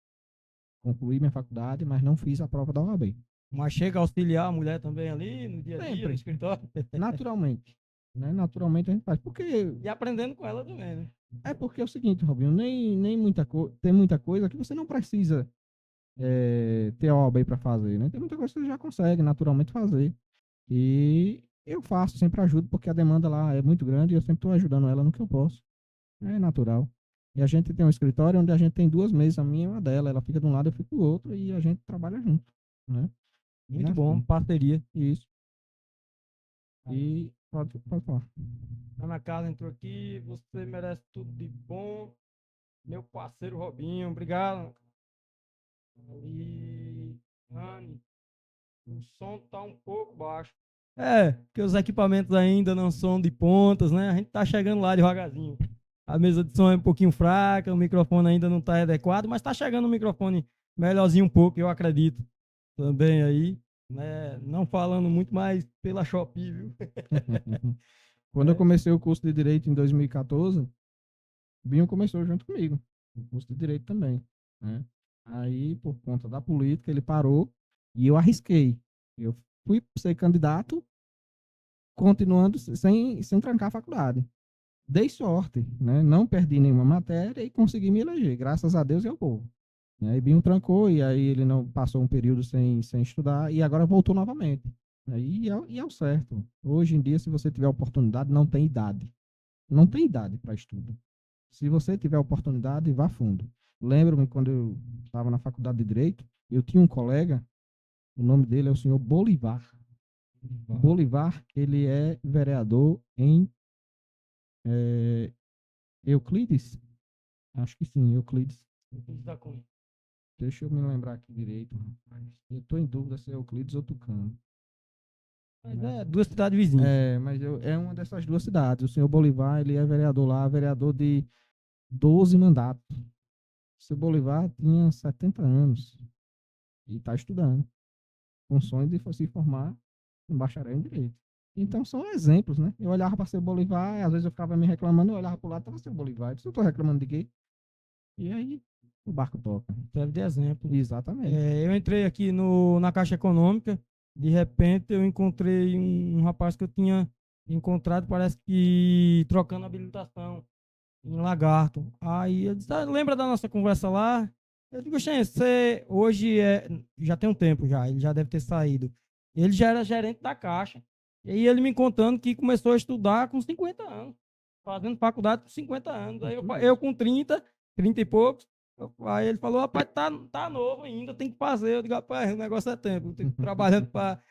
Concluí minha faculdade, mas não fiz a prova da OAB. Mas chega a auxiliar a mulher também ali no dia a dia, no escritório. Naturalmente. Né? Naturalmente a gente faz. Porque... E aprendendo com ela também, né? É porque é o seguinte, Robinho, nem tem muita coisa que você não precisa ter a OAB para fazer, né? Tem muita coisa que você já consegue naturalmente fazer. E eu faço, sempre ajudo, porque a demanda lá é muito grande e eu sempre estou ajudando ela no que eu posso. É natural. E a gente tem um escritório onde a gente tem 2 mesas, a minha e uma dela. Ela fica de um lado, eu fico do outro, e a gente trabalha junto, né? Muito bom, parceria. Isso. E pode falar. Ana Carla entrou aqui, você merece tudo de bom. Meu parceiro Robinho, obrigado. E Anne, o som tá um pouco baixo. Porque os equipamentos ainda não são de pontas, né? A gente tá chegando lá devagarzinho. A mesa de som é um pouquinho fraca, o microfone ainda não tá adequado, mas tá chegando um microfone melhorzinho um pouco, eu acredito. Também aí, né? Não falando muito, mais pela Shopee, viu? Quando eu comecei o curso de Direito em 2014, Binho começou junto comigo, o curso de Direito também, né? Aí, por conta da política, ele parou e eu arrisquei. Eu fui ser candidato, continuando sem trancar a faculdade. Dei sorte, né? Não perdi nenhuma matéria e consegui me eleger, graças a Deus e ao povo. Aí Binho trancou, e aí ele não passou um período sem estudar, e agora voltou novamente. Aí é o certo. Hoje em dia, se você tiver oportunidade, não tem idade. Não tem idade para estudo. Se você tiver oportunidade, vá fundo. Lembro-me quando eu estava na faculdade de Direito, eu tinha um colega, o nome dele é o senhor Bolivar. Bolivar, ele é vereador em Euclides? Acho que sim, Euclides. Deixa eu me lembrar aqui direito, rapaz. Eu estou em dúvida se é Euclides ou Tucano. Mas é duas cidades vizinhas. Mas é uma dessas duas cidades. O senhor Bolivar, ele é vereador lá, vereador de 12 mandatos. O senhor Bolivar tinha 70 anos e está estudando, com sonho de se formar em bacharel em Direito. Então são exemplos, né? Eu olhava para o seu Bolivar, às vezes eu ficava me reclamando, eu olhava para o lado, estava seu Bolivar. Eu disse, eu estou reclamando de quê? E aí o barco toca. Serve de exemplo. Exatamente. Eu entrei aqui na Caixa Econômica, de repente eu encontrei um rapaz que eu tinha encontrado, parece que trocando habilitação em Lagarto. Aí ele disse, lembra da nossa conversa lá? Eu digo, gente, você hoje já tem um tempo já, ele já deve ter saído. Ele já era gerente da Caixa. E aí ele me contando que começou a estudar com 50 anos, fazendo faculdade com 50 anos. Aí eu com 30 e poucos. Aí ele falou, rapaz, tá novo ainda, tem que fazer. Eu digo, rapaz, o negócio é tempo, eu tenho trabalhando para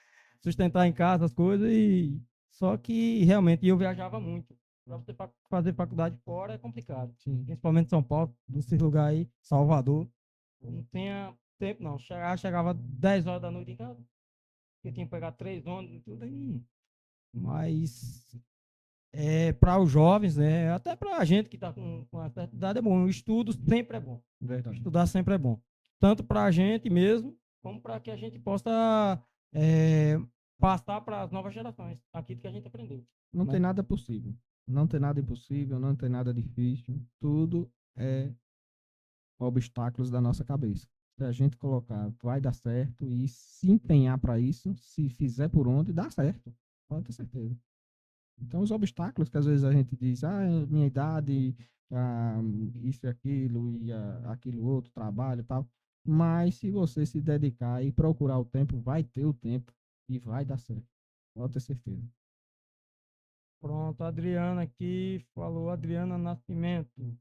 sustentar em casa as coisas. Só que realmente eu viajava muito. Para você fazer faculdade fora é complicado. Sim. Principalmente em São Paulo, nesse lugar aí, Salvador. Eu não tinha tempo, não. Chegava 10 horas da noite em casa. Eu tinha que pegar 3 ônibus e tudo aí. Mas para os jovens, né, até para a gente que está com uma certa idade, é bom. O estudo sempre é bom. Verdade. Estudar sempre é bom. Tanto para a gente mesmo, como para que a gente possa passar para as novas gerações aquilo que a gente aprendeu. Não tem nada possível. Não tem nada impossível, não tem nada difícil. Tudo é obstáculos da nossa cabeça. Se a gente colocar, vai dar certo e se empenhar para isso, se fizer por onde, dá certo. Pode ter certeza. Então, os obstáculos que às vezes a gente diz, minha idade, isso e aquilo, e aquilo outro, trabalho e tal. Mas se você se dedicar e procurar o tempo, vai ter o tempo e vai dar certo. Pode ter certeza. Pronto, a Adriana aqui falou, Adriana Nascimento,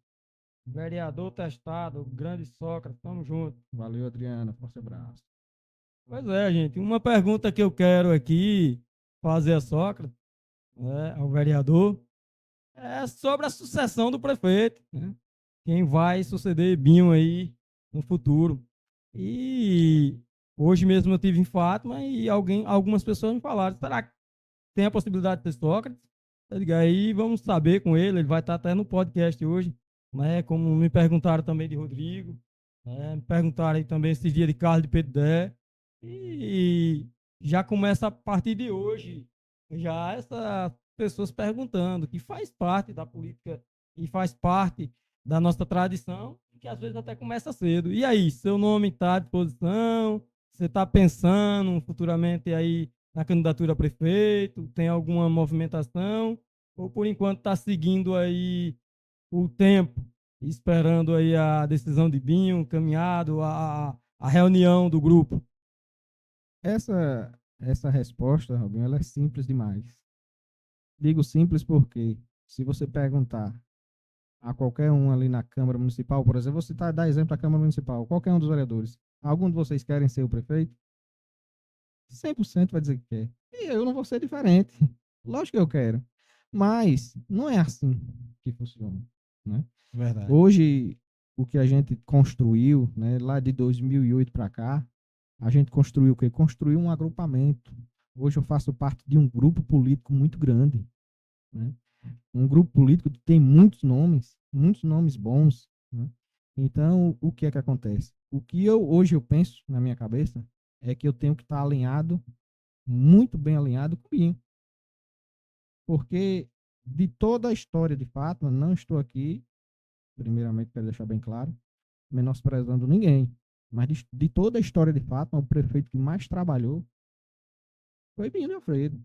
vereador testado, grande Sócrates, tamo junto. Valeu, Adriana, forte abraço. Pois é, gente, uma pergunta que eu quero aqui fazer a Sócrates, ao vereador, é sobre a sucessão do prefeito, né? Quem vai suceder Binho aí no futuro. E hoje mesmo eu estive em Fátima e algumas pessoas me falaram, será que tem a possibilidade de ter Sócrates? Eu digo, aí vamos saber com ele vai estar até no podcast hoje, né? Como me perguntaram também de Rodrigo, né? Me perguntaram aí também esses dias de Carlos de Pedro. E já começa a partir de hoje, já essas pessoas perguntando, que faz parte da política e faz parte da nossa tradição, que às vezes até começa cedo. E aí, seu nome está à disposição? Você está pensando futuramente aí na candidatura a prefeito? Tem alguma movimentação? Ou por enquanto está seguindo aí o tempo, esperando aí a decisão de Binho, caminhado, a reunião do grupo? Essa resposta, Robinho, ela é simples demais. Digo simples porque, se você perguntar a qualquer um ali na Câmara Municipal, por exemplo, você dar exemplo da Câmara Municipal, qualquer um dos vereadores, algum de vocês querem ser o prefeito? 100% vai dizer que quer. E eu não vou ser diferente. Lógico que eu quero. Mas não é assim que funciona, né? Verdade. Hoje, o que a gente construiu, né, lá de 2008 para cá, a gente construiu o quê? Construiu um agrupamento. Hoje eu faço parte de um grupo político muito grande, né? Um grupo político que tem muitos nomes bons, né? Então, o que é que acontece? O que hoje eu penso na minha cabeça é que eu tenho que estar alinhado, muito bem alinhado com o Binho. Porque de toda a história de Fátima, não estou aqui, primeiramente quero deixar bem claro, menosprezando ninguém, mas de toda a história de Fátima, o prefeito que mais trabalhou foi Binho de Alfredo.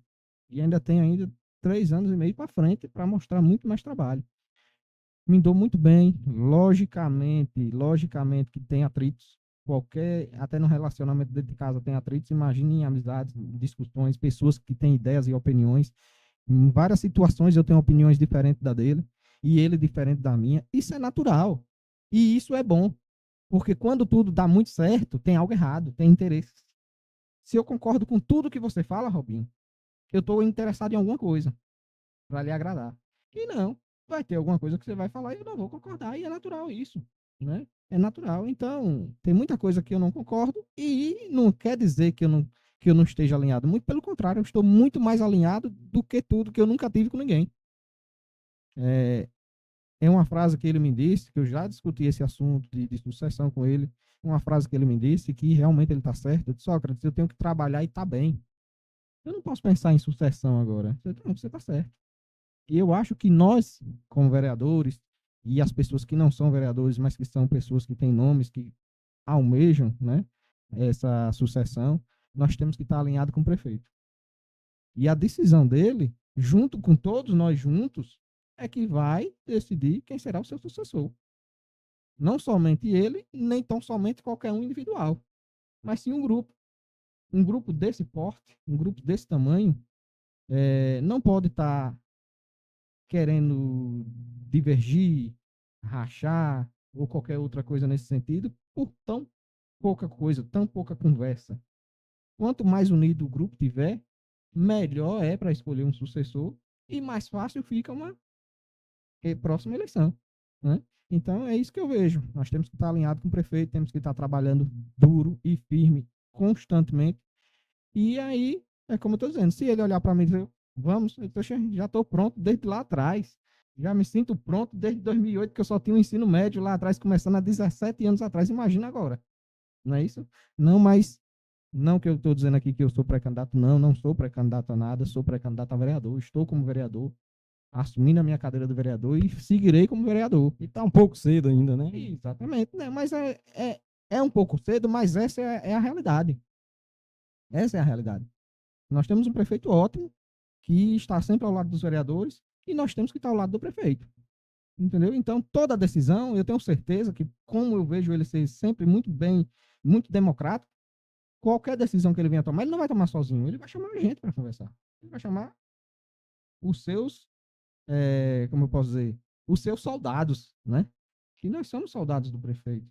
E ainda tem 3 anos e meio para frente para mostrar muito mais trabalho. Me dou muito bem, logicamente que tem atritos, até no relacionamento dentro de casa tem atritos, imagine em amizades, discussões, pessoas que têm ideias e opiniões. Em várias situações eu tenho opiniões diferentes da dele, e ele diferente da minha. Isso é natural. E isso é bom. Porque quando tudo dá muito certo, tem algo errado, tem interesses. Se eu concordo com tudo que você fala, Robinho, eu estou interessado em alguma coisa para lhe agradar. E não, vai ter alguma coisa que você vai falar e eu não vou concordar, e é natural isso, né? É natural. Então, tem muita coisa que eu não concordo e não quer dizer que eu não esteja alinhado. Muito pelo contrário, eu estou muito mais alinhado do que tudo que eu nunca tive com ninguém. É, é uma frase que ele me disse, que eu já discuti esse assunto de sucessão com ele, uma frase que ele me disse que realmente ele está certo. Eu disse, Sócrates, eu tenho que trabalhar e tá bem. Eu não posso pensar em sucessão agora. Você está certo. E eu acho que nós, como vereadores, e as pessoas que não são vereadores, mas que são pessoas que têm nomes, que almejam, né, essa sucessão, nós temos que estar alinhados com o prefeito. E a decisão dele, junto com todos nós juntos, é que vai decidir quem será o seu sucessor. Não somente ele, nem tão somente qualquer um individual, mas sim um grupo. Um grupo desse porte, um grupo desse tamanho, não pode estar querendo divergir, rachar ou qualquer outra coisa nesse sentido por tão pouca coisa, tão pouca conversa. Quanto mais unido o grupo tiver, melhor é para escolher um sucessor e mais fácil fica uma próxima eleição, né? Então é isso que eu vejo. Nós temos que estar alinhado com o prefeito, temos que estar trabalhando duro e firme constantemente. E aí, é como eu estou dizendo, se ele olhar para mim e dizer, vamos, já estou pronto desde lá atrás. Já me sinto pronto desde 2008, que eu só tinha o ensino médio lá atrás, começando há 17 anos atrás. Imagina agora. Não é isso? Não, mas não que eu estou dizendo aqui que eu sou pré-candidato, não, não sou pré-candidato a nada, sou pré-candidato a vereador, estou como vereador, assumindo a minha cadeira de vereador e seguirei como vereador. E tá um pouco cedo ainda, né? Exatamente, né? Mas é um pouco cedo, mas essa é a realidade. Essa é a realidade. Nós temos um prefeito ótimo, que está sempre ao lado dos vereadores, e nós temos que estar ao lado do prefeito. Entendeu? Então, toda decisão, eu tenho certeza que, como eu vejo ele ser sempre muito bem, muito democrático, qualquer decisão que ele venha tomar, ele não vai tomar sozinho, ele vai chamar a gente para conversar. Ele vai chamar os seus, como eu posso dizer, os seus soldados, né? Que nós somos soldados do prefeito.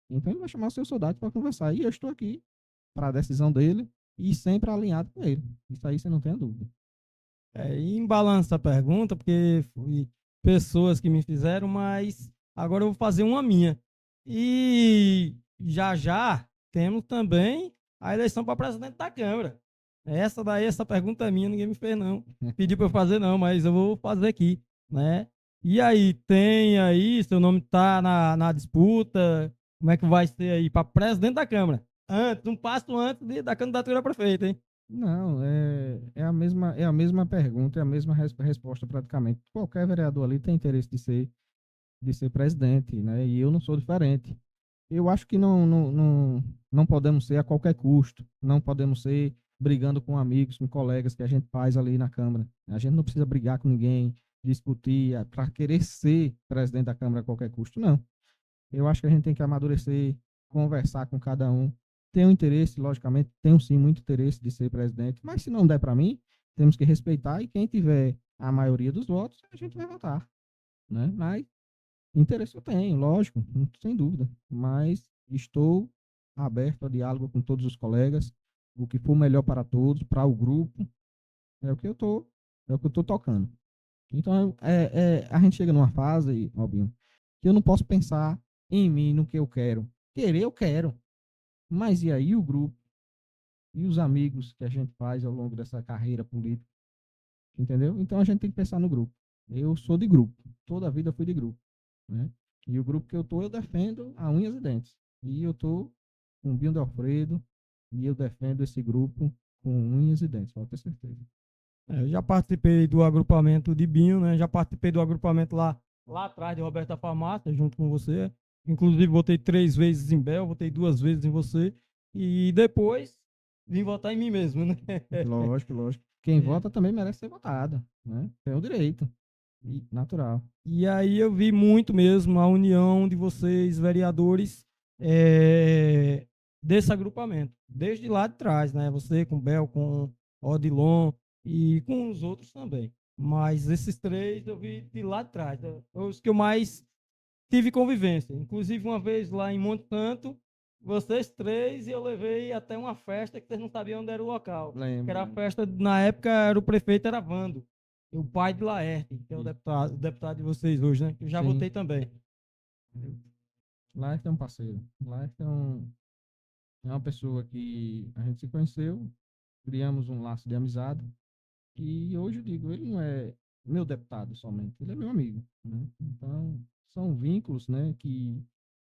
Então, ele vai chamar os seus soldados para conversar. E eu estou aqui para a decisão dele e sempre alinhado com ele. Isso aí você não tem dúvida. E em balanço a pergunta, porque foi pessoas que me fizeram, mas agora eu vou fazer uma minha. E já já temos também a eleição para presidente da Câmara. Essa daí, essa pergunta é minha, ninguém me fez não. Pediu para eu fazer não, mas eu vou fazer aqui, né? E aí, tem aí, seu nome tá na disputa, como é que vai ser aí para presidente da Câmara? Antes, um passo antes da candidatura a prefeito, hein? Não, é a mesma pergunta, é a mesma resposta praticamente. Qualquer vereador ali tem interesse de ser presidente, né? E eu não sou diferente. Eu acho que não podemos ser a qualquer custo, não podemos ser brigando com amigos, com colegas que a gente faz ali na Câmara. A gente não precisa brigar com ninguém, discutir para querer ser presidente da Câmara a qualquer custo, não. Eu acho que a gente tem que amadurecer, conversar com cada um. Tenho interesse, logicamente, tenho sim muito interesse de ser presidente, mas se não der para mim, temos que respeitar e quem tiver a maioria dos votos, a gente vai votar, né? Mas interesse eu tenho, lógico, sem dúvida, mas estou aberto a diálogo com todos os colegas, o que for melhor para todos, para o grupo, é o que eu tô, é o que eu tô tocando. Então, a gente chega numa fase, Robinho, que eu não posso pensar em mim, no que eu quero. Querer, eu quero. Mas e aí o grupo? E os amigos que a gente faz ao longo dessa carreira política? Entendeu? Então a gente tem que pensar no grupo. Eu sou de grupo. Toda a vida eu fui de grupo, né? E o grupo que eu tô, eu defendo a unhas e dentes. E eu tô com o Binho de Alfredo e eu defendo esse grupo com unhas e dentes, pode ter certeza. Eu já participei do agrupamento de Binho, né? Já participei do agrupamento lá atrás de Roberto da Farmácia, junto com você. Inclusive, votei 3 vezes em Bel, votei 2 vezes em você. E depois vim votar em mim mesmo, né? Lógico, lógico. Quem vota também merece ser votado, né? Tem o direito. Natural. E aí eu vi muito mesmo a união de vocês, vereadores, desse agrupamento. Desde lá de trás, né? Você com Bel, com Odilon e com os outros também. Mas esses três eu vi de lá de trás. Os que eu mais tive convivência. Inclusive, uma vez lá em Monte Santo, vocês três, e eu levei até uma festa que vocês não sabiam onde era o local. Que era a Lembro. festa, na época, era o prefeito era Vando, e o pai de Laerte, que é Isso. o deputado de vocês hoje, né? Que eu já Sim. votei também. Laerte é um parceiro. Laerte é uma pessoa que a gente se conheceu, criamos um laço de amizade, e hoje eu digo, ele não é meu deputado somente, ele é meu amigo, né? Então, são vínculos, né, que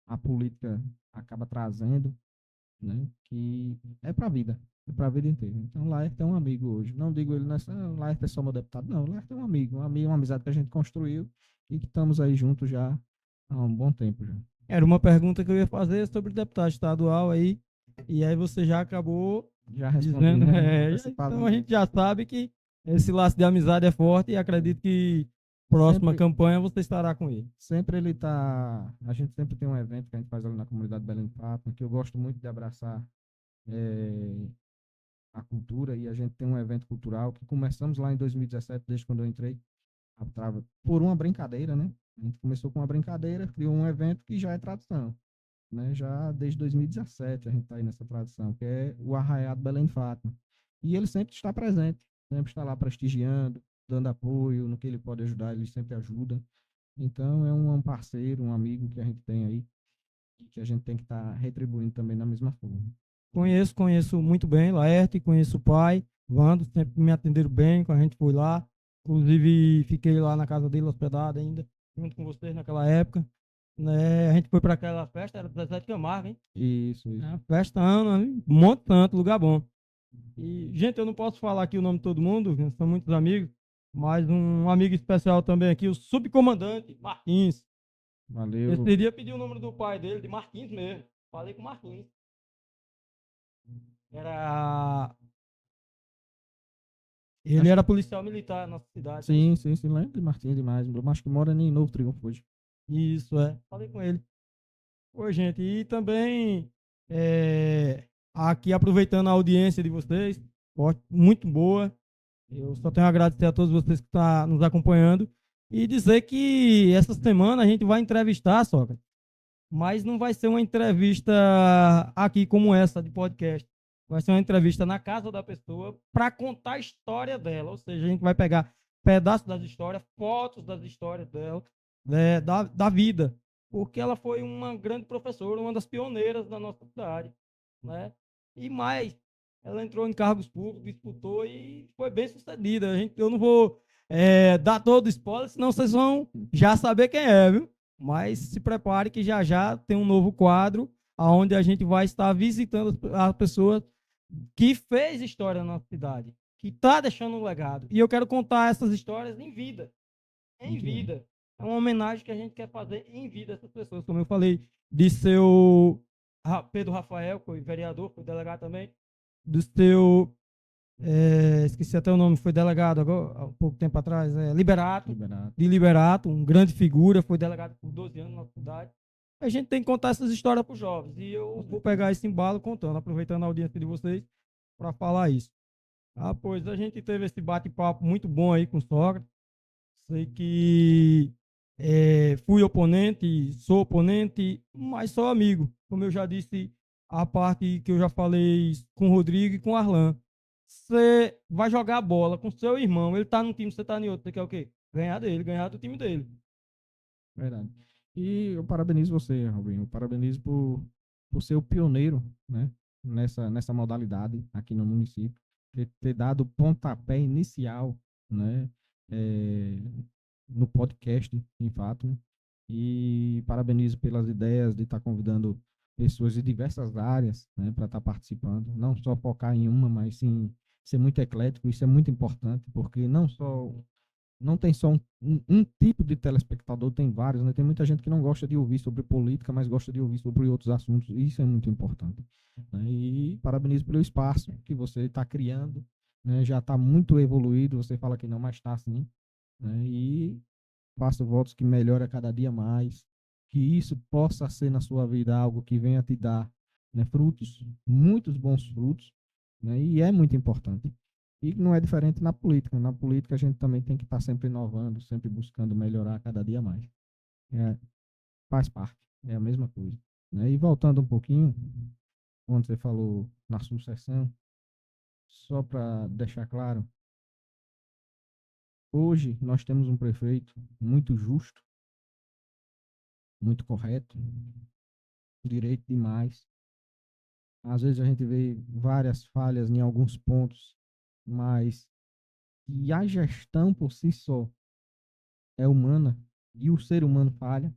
a política acaba trazendo, né, que é para a vida inteira. Então, Laerte é um amigo hoje. Não digo ele nessa, Laerte é só meu deputado, não, Laerte é um amigo, uma amizade que a gente construiu e que estamos aí juntos já há um bom tempo já. Era uma pergunta que eu ia fazer sobre o deputado estadual aí, e aí você já acabou Já respondi, dizendo, né? então a Antecipadamente. gente já sabe que esse laço de amizade é forte e acredito que próxima Sempre, campanha você estará com ele. sempre ele tá. A gente sempre tem um evento que a gente faz ali na comunidade Belém do Fátima, que eu gosto muito de abraçar a cultura, e a gente tem um evento cultural que começamos lá em 2017, desde quando eu entrei, por uma brincadeira, né? A gente começou com uma brincadeira, criou um evento que já é tradição, né? Já desde 2017 a gente está aí nessa tradição, que é o Arraiado Belém de Fátima. E ele sempre está presente, sempre está lá prestigiando, dando apoio no que ele pode ajudar, ele sempre ajuda. Então, é um parceiro, um amigo que a gente tem aí, e que a gente tem que estar retribuindo também da mesma forma. Conheço muito bem Laerte, conheço o pai, Vando, sempre me atenderam bem quando a gente foi lá. Inclusive, fiquei lá na casa dele hospedado ainda, junto com vocês naquela época. Né? A gente foi para aquela festa, era do Zezé de Camargo, hein? Isso, É isso. uma festa, um monte tanto, lugar bom. E, gente, eu não posso falar aqui o nome de todo mundo, são muitos amigos, mas um amigo especial também aqui, o subcomandante Martins. Valeu. Esse dia pedi o número do pai dele, de Martins mesmo. Falei com o Martins. Era... Ele era policial militar na nossa cidade. Sim, sim, sim. Lembro de Martins demais. Acho que mora nem em Novo Triunfo hoje. Isso, é. Falei com ele. Oi, gente. E também, é, aqui aproveitando a audiência de vocês, muito boa. Eu só tenho a agradecer a todos vocês que estão nos acompanhando e dizer que essa semana a gente vai entrevistar, Sócrates, mas não vai ser uma entrevista aqui como essa de podcast. Vai ser uma entrevista na casa da pessoa para contar a história dela. Ou seja, a gente vai pegar pedaços das histórias, fotos das histórias dela, né, da vida. Porque ela foi uma grande professora, uma das pioneiras da nossa cidade. Né? E mais, ela entrou em cargos públicos, disputou e foi bem sucedida. Eu não vou dar todo spoiler, senão vocês vão já saber quem é, viu? Mas se prepare que já já tem um novo quadro onde a gente vai estar visitando as pessoas que fez história na nossa cidade, que está deixando um legado. E eu quero contar essas histórias em vida. Em vida. É uma homenagem que a gente quer fazer em vida a essas pessoas. Como eu falei, de seu Pedro Rafael, que foi vereador, foi delegado também, do seu, esqueci até o nome, foi delegado agora, há pouco tempo atrás, Liberato, de Liberato, um grande figura, foi delegado por 12 anos na cidade. A gente tem que contar essas histórias para os jovens. E eu vou pegar esse embalo contando, aproveitando a audiência de vocês, para falar isso. Pois a gente teve esse bate-papo muito bom aí com o Sócrates. Sei que fui oponente, sou oponente, mas sou amigo. Como eu já disse, a parte que eu já falei com o Rodrigo e com o Arlan. Você vai jogar a bola com seu irmão, ele tá num time, você tá em outro. Você quer o quê? Ganhar dele, ganhar do time dele. Verdade. E eu parabenizo você, Robinho. Eu parabenizo por ser o pioneiro, né, nessa modalidade aqui no município, ter dado o pontapé inicial, né, no podcast, em fato. E parabenizo pelas ideias de estar convidando pessoas de diversas áreas, né, para estar participando. Não só focar em uma, mas sim ser muito eclético. Isso é muito importante, porque não tem só um tipo de telespectador, tem vários, né? Tem muita gente que não gosta de ouvir sobre política, mas gosta de ouvir sobre outros assuntos. E isso é muito importante. Né? E parabenizo pelo espaço que você está criando, né? Já está muito evoluído, você fala que não, mas está assim. Né? E faço votos que melhore a cada dia mais, que isso possa ser na sua vida algo que venha te dar, né, frutos, muitos bons frutos, né? E é muito importante. E não é diferente na política. Na política a gente também tem que estar sempre inovando, sempre buscando melhorar cada dia mais. É, faz parte, é a mesma coisa. Né? E voltando um pouquinho, quando você falou na sucessão, só para deixar claro, hoje nós temos um prefeito muito justo, muito correto, direito demais. Às vezes a gente vê várias falhas em alguns pontos, mas e a gestão por si só é humana e o ser humano falha,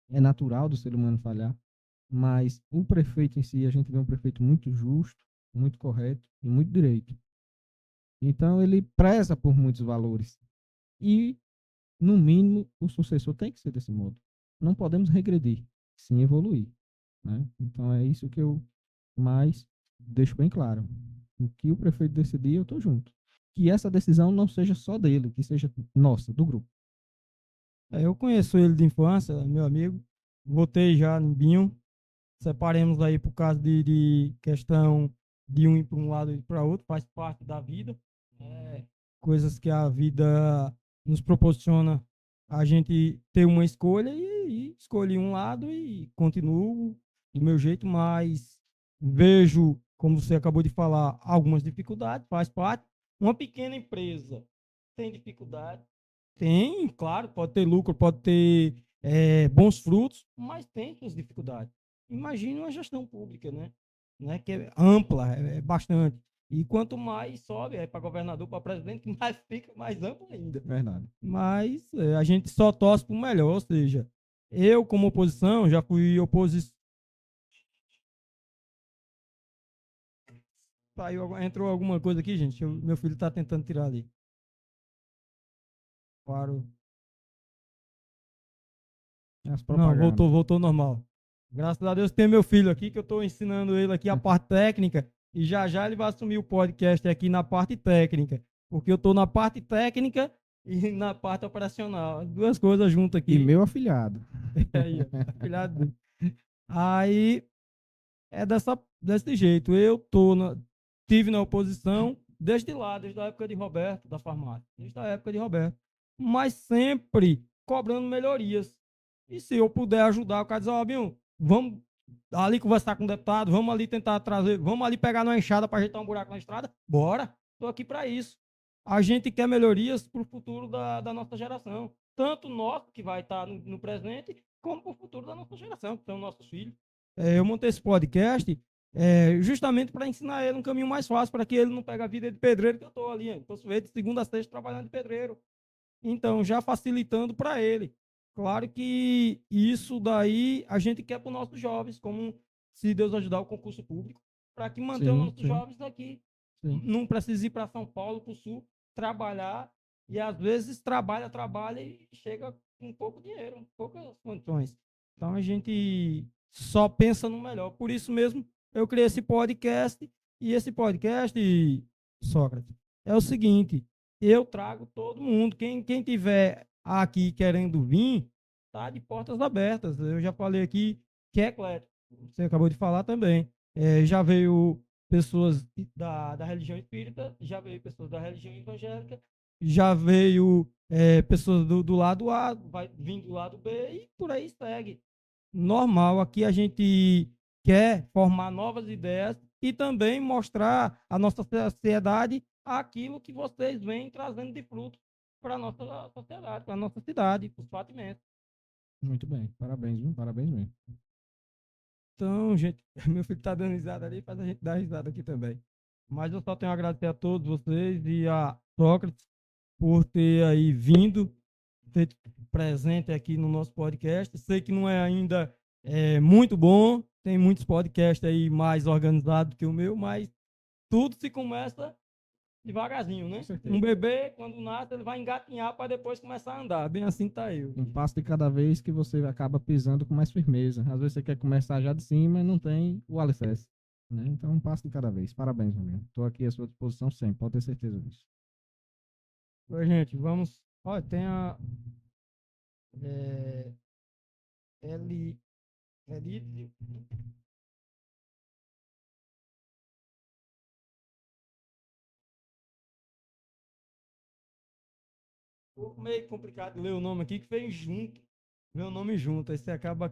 é natural do ser humano falhar, mas o prefeito em si, a gente vê um prefeito muito justo, muito correto e muito direito. Então ele preza por muitos valores e, no mínimo, o sucessor tem que ser desse modo. Não podemos regredir, sim evoluir, né? Então é isso que eu mais deixo bem claro. O que o prefeito decidir, eu estou junto. Que essa decisão não seja só dele, que seja nossa, do grupo. Eu conheço ele de infância, meu amigo. Votei já no Binho. Separemos aí por causa de questão de um ir para um lado e para outro, faz parte da vida. É, coisas que a vida nos proporciona a gente ter uma escolha e escolhi um lado e continuo do meu jeito, mas vejo, como você acabou de falar, algumas dificuldades, faz parte. Uma pequena empresa tem dificuldade, tem, claro, pode ter lucro, pode ter bons frutos, mas tem suas dificuldades. Imagine uma gestão pública, né, que é ampla, é bastante. E quanto mais sobe para governador, para presidente, mais fica mais amplo ainda. Verdade. Mas a gente só torce para o melhor, ou seja, eu como oposição já fui oposição. Entrou alguma coisa aqui, gente? Meu filho está tentando tirar ali. Parou. As Não, propagandas. voltou normal. Graças a Deus tem meu filho aqui, que eu estou ensinando ele aqui a parte técnica, e já já ele vai assumir o podcast aqui na parte técnica, porque eu estou na parte técnica e na parte operacional, as duas coisas juntas E aqui. meu afilhado. Aí, ó, afilhado dele. Aí é desse jeito. Tive na oposição desde lá, desde a época de Roberto, da farmácia, desde a época de Roberto, mas sempre cobrando melhorias. E se eu puder ajudar, o cara diz, ó, Binho, vamos ali conversar com o deputado, vamos ali tentar trazer, vamos ali pegar uma enxada para ajeitar um buraco na estrada, bora, estou aqui para isso. A gente quer melhorias para o futuro da nossa geração, tanto nosso, que vai estar no presente, como para o futuro da nossa geração, que são nossos filhos. Eu montei esse podcast justamente para ensinar ele um caminho mais fácil, para que ele não pegue a vida de pedreiro que eu estou ali. Estou de segunda a sexta trabalhando de pedreiro. Então, já facilitando para ele. Claro que isso daí a gente quer para os nossos jovens, como se Deus ajudar o concurso público, para que mantenha os Sim, nossos sim, jovens aqui. sim. Não precisa ir para São Paulo, para o Sul, trabalhar, e às vezes trabalha e chega com pouco dinheiro, poucas condições. Então a gente só pensa no melhor. Por isso mesmo eu criei esse podcast, e esse podcast, Sócrates, é o seguinte: eu trago todo mundo. Quem tiver aqui querendo vir, tá de portas abertas. Eu já falei aqui que é eclético. Você acabou de falar também. Já veio pessoas da religião espírita, já veio pessoas da religião evangélica, já veio pessoas do lado A, vai vir do lado B e por aí segue. Normal, aqui a gente quer formar novas ideias e também mostrar à nossa sociedade aquilo que vocês vêm trazendo de fruto para a nossa sociedade, para a nossa cidade, para os batimentos. Muito bem. Parabéns, viu? Parabéns mesmo. Então, gente, meu filho está dando risada ali, faz a gente dar risada aqui também. Mas eu só tenho a agradecer a todos vocês e a Sócrates por ter aí vindo, feito presente aqui no nosso podcast. Sei que não é ainda muito bom, tem muitos podcasts aí mais organizados que o meu, mas tudo se começa devagarzinho, Com né? Um certeza. bebê, quando nasce, ele vai engatinhar para depois começar a andar. Bem assim tá eu. Um passo de cada vez que você acaba pisando com mais firmeza. Às vezes você quer começar já de cima e não tem o alicerce. Né? Então, um passo de cada vez. Parabéns, meu amigo. Estou aqui à sua disposição sempre, pode ter certeza disso. Oi, gente, vamos. Olha, tem a é, L, Elite pouco meio complicado de ler o nome aqui, que veio junto. Veio o nome junto. Aí você acaba.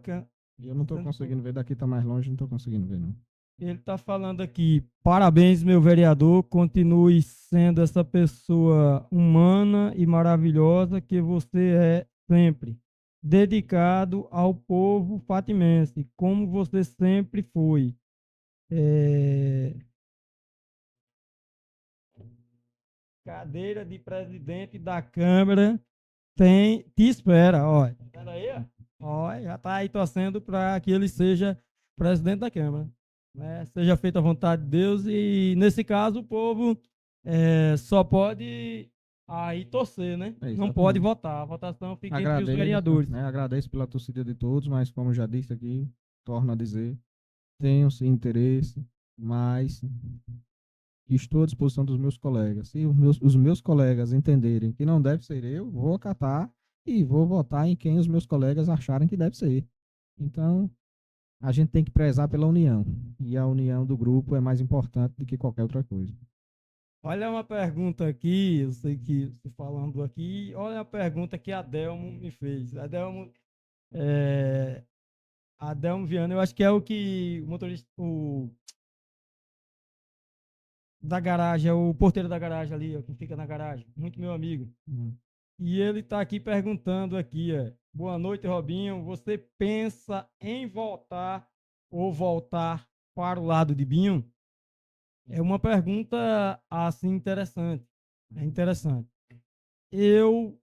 E eu não tô conseguindo ver, daqui tá mais longe, não tô conseguindo ver, não. Ele está falando aqui, parabéns, meu vereador, continue sendo essa pessoa humana e maravilhosa que você é sempre, dedicado ao povo fatimense, como você sempre foi. É, cadeira de presidente da Câmara te espera, ó. Espera aí, ó. Ó, já está aí torcendo para que ele seja presidente da Câmara, né? Seja feita a vontade de Deus e, nesse caso, o povo só pode aí torcer, né? É, Não pode exatamente. votar. A votação fica entre os Agradeço, vereadores. né? Agradeço pela torcida de todos, mas como já disse aqui, torno a dizer, tenho sim interesse, mas estou à disposição dos meus colegas. Se os meus colegas entenderem que não deve ser eu, vou acatar e vou votar em quem os meus colegas acharem que deve ser. Então, a gente tem que prezar pela união. E a união do grupo é mais importante do que qualquer outra coisa. Olha uma pergunta aqui, eu sei que você falando aqui, olha a pergunta que a Delmo me fez. A Delmo Viana, eu acho que é o que o motorista, o da garagem, é o porteiro da garagem ali, ó, que fica na garagem, muito meu amigo. E ele está aqui perguntando aqui, boa noite, Robinho, você pensa em voltar ou voltar para o lado de Binho? É uma pergunta assim interessante. É interessante. Eu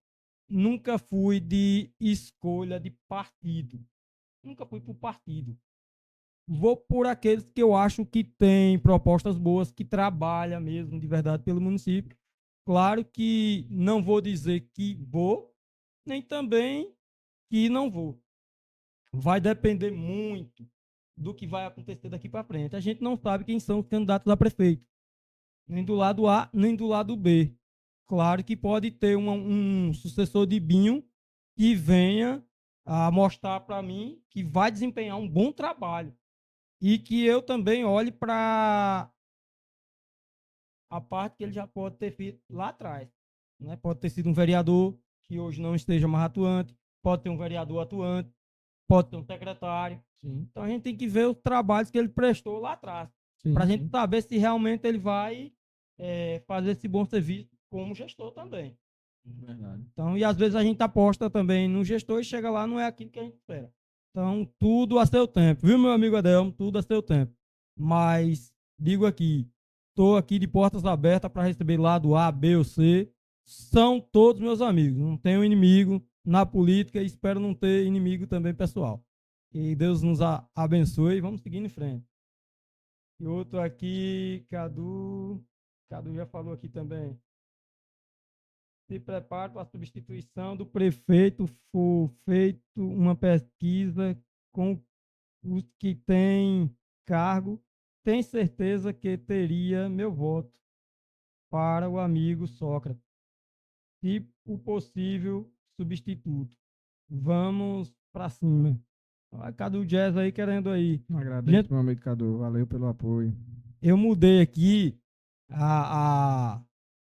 nunca fui de escolha de partido. Nunca fui por partido. Vou por aqueles que eu acho que têm propostas boas, que trabalham mesmo de verdade pelo município. Claro que não vou dizer que vou, nem também que não vou. Vai depender muito do que vai acontecer daqui para frente. A gente não sabe quem são os candidatos a prefeito, nem do lado A, nem do lado B. Claro que pode ter um sucessor de Binho que venha a mostrar para mim que vai desempenhar um bom trabalho e que eu também olhe para a parte que ele já pode ter feito lá atrás. Né? Pode ter sido um vereador que hoje não esteja mais atuante, pode ter um vereador atuante, pode ter um secretário. Sim. Então a gente tem que ver os trabalhos que ele prestou lá atrás, para a gente saber se realmente ele vai fazer esse bom serviço como gestor também. Verdade. Então, e às vezes a gente aposta também no gestor e chega lá, não é aquilo que a gente espera. Então, tudo a seu tempo, viu, meu amigo Adelmo? Tudo a seu tempo. Mas, digo aqui, estou aqui de portas abertas para receber lado A, B ou C. São todos meus amigos. Não tenho inimigo na política e espero não ter inimigo também pessoal. Que Deus nos abençoe e vamos seguindo em frente. E outro aqui, Cadu. Cadu já falou aqui também. Se prepare para a substituição do prefeito. For feito uma pesquisa com os que têm cargo, tem certeza que teria meu voto para o amigo Sócrates, se o possível substituto. Vamos para cima. Cadê o Jazz aí querendo aí? Agradeço, Gente, meu amigo Cadu. Valeu pelo apoio. eu mudei aqui a,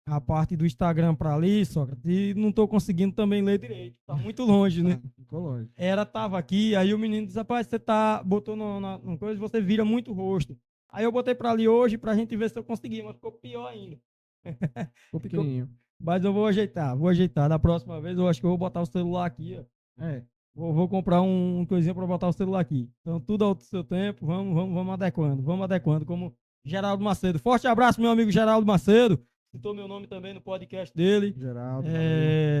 a parte do Instagram para ali, Sócrates, e não estou conseguindo também ler direito. Tá muito longe, né? Ficou longe. Tava aqui, aí o menino disse, rapaz, você botou no coisa, você vira muito o rosto. Aí eu botei para ali hoje pra gente ver se eu consegui, mas ficou pior ainda. Ficou pequenininho. Mas eu vou ajeitar. Da próxima vez eu acho que eu vou botar o celular aqui, ó. É. Vou comprar um coisinha para botar o celular aqui. Então, tudo ao seu tempo, vamos adequando, como Geraldo Macedo. Forte abraço, meu amigo Geraldo Macedo. Citou meu nome também no podcast dele. Geraldo,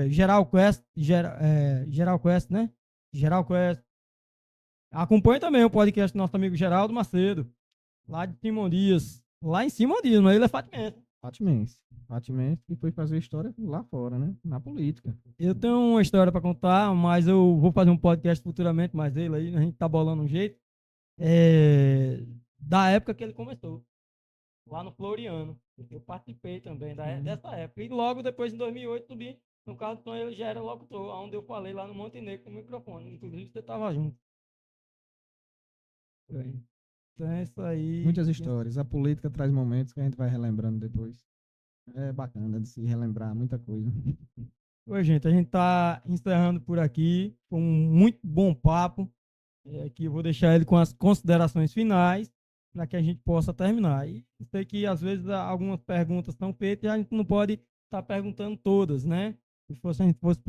Geral Quest, Geral Quest, né? Geral Quest. Acompanhe também o podcast do nosso amigo Geraldo Macedo, lá de Simão Dias. Lá em Simão Dias, mas ele é fatimense. Fatimense que foi fazer história lá fora, né? Na política. Eu tenho uma história para contar, mas eu vou fazer um podcast futuramente, mas ele aí, a gente tá bolando um jeito. Da época que ele começou, lá no Floriano. Eu participei também dessa época. E logo depois, em 2008, subi no carro do Tom, ele já era locutor, onde eu falei lá no Montenegro com o microfone. Inclusive, você estava junto. Então é isso aí. Muitas histórias. A política traz momentos que a gente vai relembrando depois. É bacana de se relembrar muita coisa. Oi, gente, a gente está encerrando por aqui. Foi um muito bom papo. Que eu vou deixar ele com as considerações finais para que a gente possa terminar. E sei que às vezes algumas perguntas são feitas e a gente não pode estar perguntando todas, né? Se a gente fosse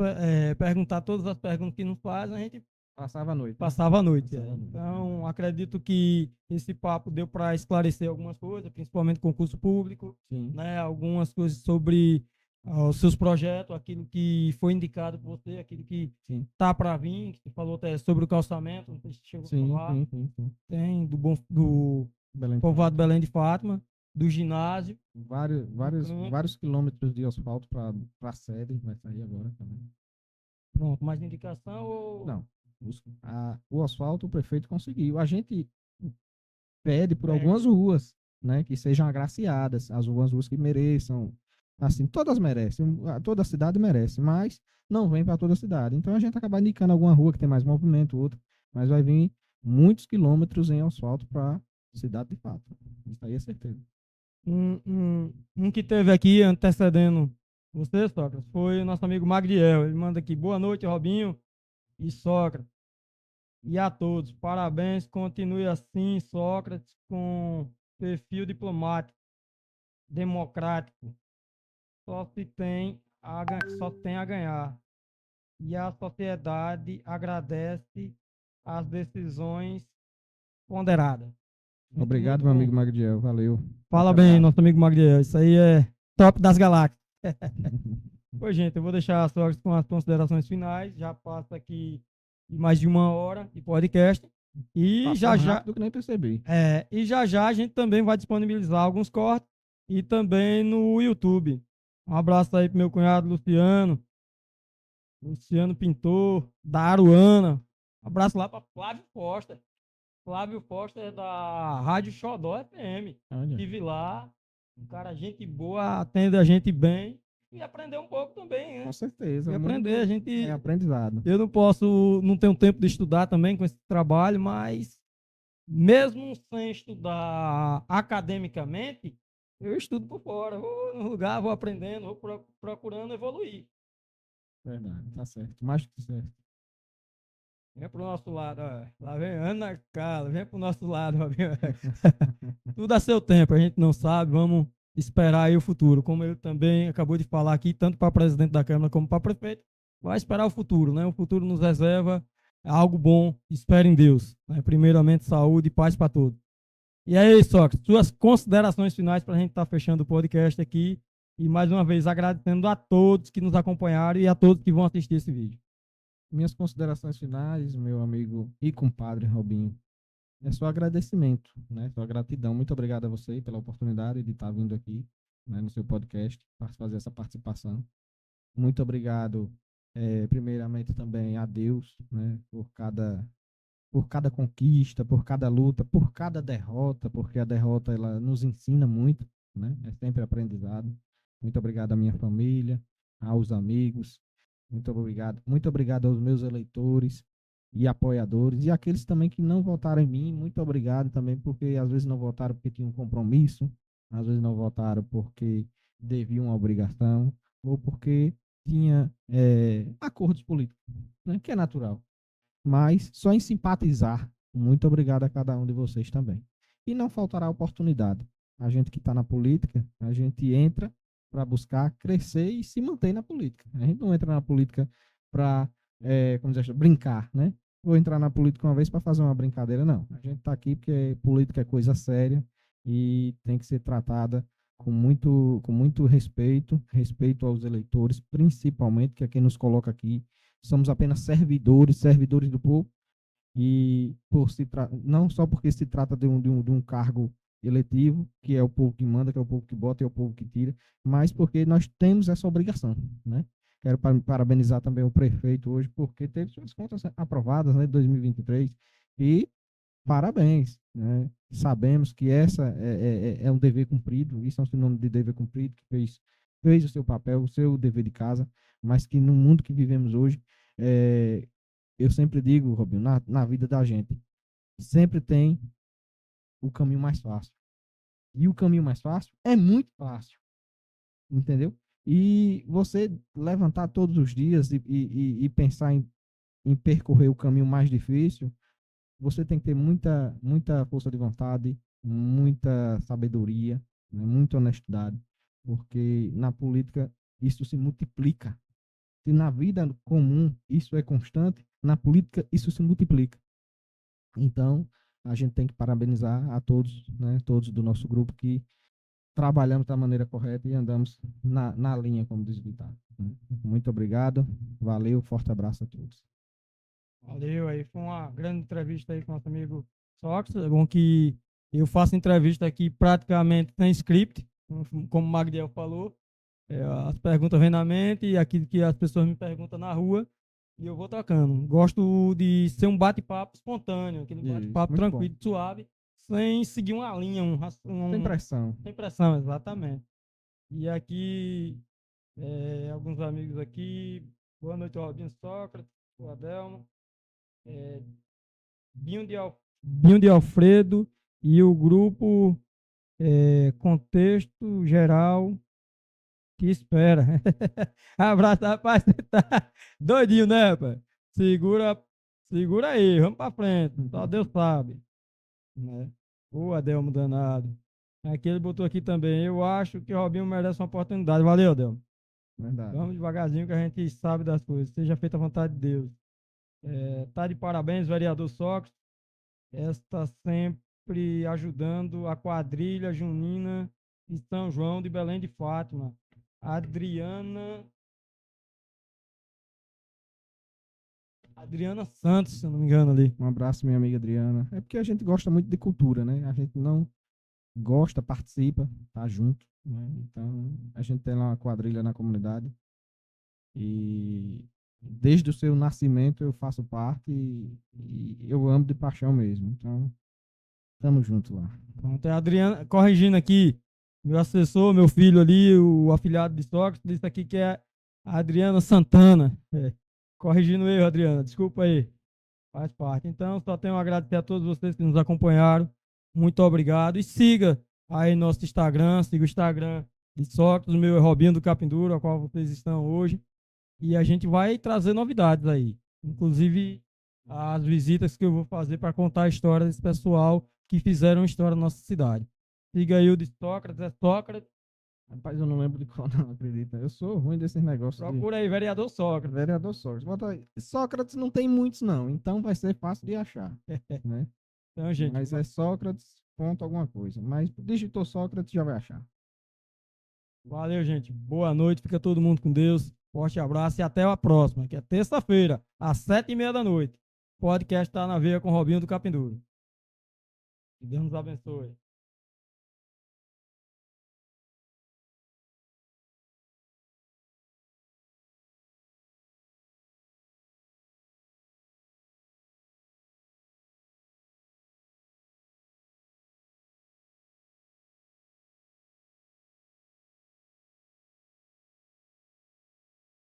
perguntar todas as perguntas que nos fazem, a gente Passava a noite, né? passava a noite. Passava a noite. Então, acredito que esse papo deu para esclarecer algumas coisas, principalmente concurso público, Sim. né? Algumas coisas sobre os seus projetos, aquilo que foi indicado por você, aquilo que está para vir, que você falou até sobre o calçamento, não sei se chegou a falar. Sim. Tem do povoado Belém de Fátima, do ginásio. Vários quilômetros de asfalto para a sede, vai sair agora também. Pronto, mais indicação ou... Não. O asfalto o prefeito conseguiu. A gente pede por algumas ruas, né, que sejam agraciadas, algumas ruas que mereçam, assim, todas merecem, toda a cidade merece, mas não vem para toda a cidade. Então a gente acaba indicando alguma rua que tem mais movimento, outra, mas vai vir muitos quilômetros em asfalto para a cidade de fato. Isso aí é certeza. Um que teve aqui antecedendo você, Sócrates, foi o nosso amigo Magriel. Ele manda aqui: boa noite, Robinho e Sócrates. E a todos, parabéns, continue assim, Sócrates, com perfil diplomático, democrático. Só tem a ganhar. E a sociedade agradece as decisões ponderadas. Obrigado, meu amigo Magdiel. Valeu. Fala bem, nosso amigo Magriel. Isso aí é top das galáxias. Pois, gente, eu vou deixar a Sócrates com as considerações finais. Já passa aqui mais de 1 hora de podcast. E já que nem percebi. E já a gente também vai disponibilizar alguns cortes e também no YouTube. Um abraço aí pro meu cunhado Luciano Pintor, da Aruana. Um abraço lá para Flávio Foster. Flávio Foster é da Rádio Xodó FM. Estive lá, um cara, gente boa, atende a gente bem e aprender um pouco também, né? Com certeza. E aprender, a gente... É aprendizado. Eu não tenho tempo de estudar também com esse trabalho, mas mesmo sem estudar academicamente, eu estudo por fora. Vou no lugar, vou aprendendo, vou procurando evoluir. Verdade, tá certo. Mais do que certo. Vem pro nosso lado, ó. Lá vem Ana Carla, vem pro nosso lado, Tudo a seu tempo, a gente não sabe, vamos esperar aí o futuro. Como ele também acabou de falar aqui, tanto para presidente da Câmara como para prefeito, vai esperar o futuro, né? O futuro nos reserva algo bom, espere em Deus. Né? Primeiramente, saúde e paz para todos. E aí, Sócrates, suas considerações finais para a gente estar fechando o podcast aqui. E mais uma vez agradecendo a todos que nos acompanharam e a todos que vão assistir esse vídeo. Minhas considerações finais, meu amigo e compadre Robinho, é só agradecimento, né? Só gratidão. Muito obrigado a você pela oportunidade de estar vindo aqui, né, no seu podcast para fazer essa participação. Muito obrigado, primeiramente também a Deus, né, por cada conquista, por cada luta, por cada derrota, porque a derrota ela nos ensina muito, né? É sempre aprendizado. Muito obrigado à minha família, aos amigos. Muito obrigado aos meus eleitores e apoiadores e aqueles também que não votaram em mim. Muito obrigado também, porque às vezes não votaram porque tinham um compromisso, às vezes não votaram porque deviam uma obrigação ou porque tinha acordos políticos, né? Que é natural. Mas só em simpatizar. Muito obrigado a cada um de vocês também. E não faltará oportunidade. A gente que está na política, a gente entra para buscar crescer e se manter na política. A gente não entra na política para, brincar, né? Vou entrar na política uma vez para fazer uma brincadeira, não. A gente está aqui porque política é coisa séria e tem que ser tratada com muito respeito, respeito aos eleitores, principalmente, que é quem nos coloca aqui. Somos apenas servidores do povo, e não só porque se trata de um cargo eletivo, que é o povo que manda, que é o povo que bota, é o povo que tira, mas porque nós temos essa obrigação, né? Quero parabenizar também o prefeito hoje, porque teve suas contas aprovadas, né, de 2023, e parabéns, né? Sabemos que essa é um dever cumprido, isso é um sinônimo de dever cumprido, que fez o seu papel, o seu dever de casa, mas que no mundo que vivemos hoje, eu sempre digo, Robinho, na vida da gente, sempre tem o caminho mais fácil. E o caminho mais fácil é muito fácil, entendeu? E você levantar todos os dias e pensar em percorrer o caminho mais difícil, você tem que ter muita força de vontade, muita sabedoria, né, muita honestidade, porque na política isso se multiplica. Se na vida comum isso é constante, na política isso se multiplica. Então, a gente tem que parabenizar a todos, né, todos do nosso grupo que trabalhamos da maneira correta e andamos na linha, como diz o ditado. Muito obrigado, valeu, forte abraço a todos. Valeu, aí foi uma grande entrevista aí com nosso amigo Sócrates. É bom que eu faço entrevista aqui praticamente sem script, como o Magdiel falou. As perguntas vêm na mente e aquilo que as pessoas me perguntam na rua e eu vou tocando. Gosto de ser um bate-papo espontâneo, aquele bate-papo tranquilo, suave, sem seguir uma linha, sem pressão. Sem pressão, exatamente. E aqui, alguns amigos aqui. Boa noite, Robinho Sócrates, o Adelmo. Binho de Alfredo e o grupo Contexto Geral que espera. Abraço, rapaz, você tá doidinho, né, rapaz? Segura aí, vamos pra frente, só Deus sabe. Né? O Adelmo danado. Aqui ele botou aqui também, eu acho que o Robinho merece uma oportunidade. Valeu, Adelmo. Verdade. Vamos devagarzinho que a gente sabe das coisas. Seja feita a vontade de Deus. Tá de parabéns, vereador Sócrates. Está sempre ajudando a quadrilha junina de São João de Belém de Fátima. Adriana Santos, se eu não me engano ali. Um abraço, minha amiga Adriana. É porque a gente gosta muito de cultura, né? A gente não gosta, participa, tá junto, né? Então, a gente tem lá uma quadrilha na comunidade e desde o seu nascimento eu faço parte e eu amo de paixão mesmo. Então, tamo junto lá. Pronto, é a Adriana, corrigindo aqui, meu assessor, meu filho ali, o afilhado de Sócrates, disse aqui que é a Adriana Santana. Corrigindo o erro, Adriana, desculpa aí. Faz parte. Então, só tenho a agradecer a todos vocês que nos acompanharam. Muito obrigado. E siga aí nosso Instagram, siga o Instagram de Sócrates, o meu é Robinho do Capinduro, a qual vocês estão hoje. E a gente vai trazer novidades aí. Inclusive, as visitas que eu vou fazer para contar a história desse pessoal que fizeram história na nossa cidade. Siga aí o de Sócrates, é Sócrates. Rapaz, eu não lembro de qual, não acredita. Eu sou ruim desses negócios. Procura aí, vereador Sócrates. Vereador Sócrates. Bota aí. Sócrates não tem muitos, não. Então vai ser fácil de achar. Né? Então, gente. Mas é Sócrates, ponto alguma coisa. Mas digitou Sócrates, já vai achar. Valeu, gente. Boa noite. Fica todo mundo com Deus. Forte abraço e até a próxima, que é terça-feira, às 7h30 da noite. O podcast Tá na Veia com Robinho do Capinduro. Que Deus nos abençoe.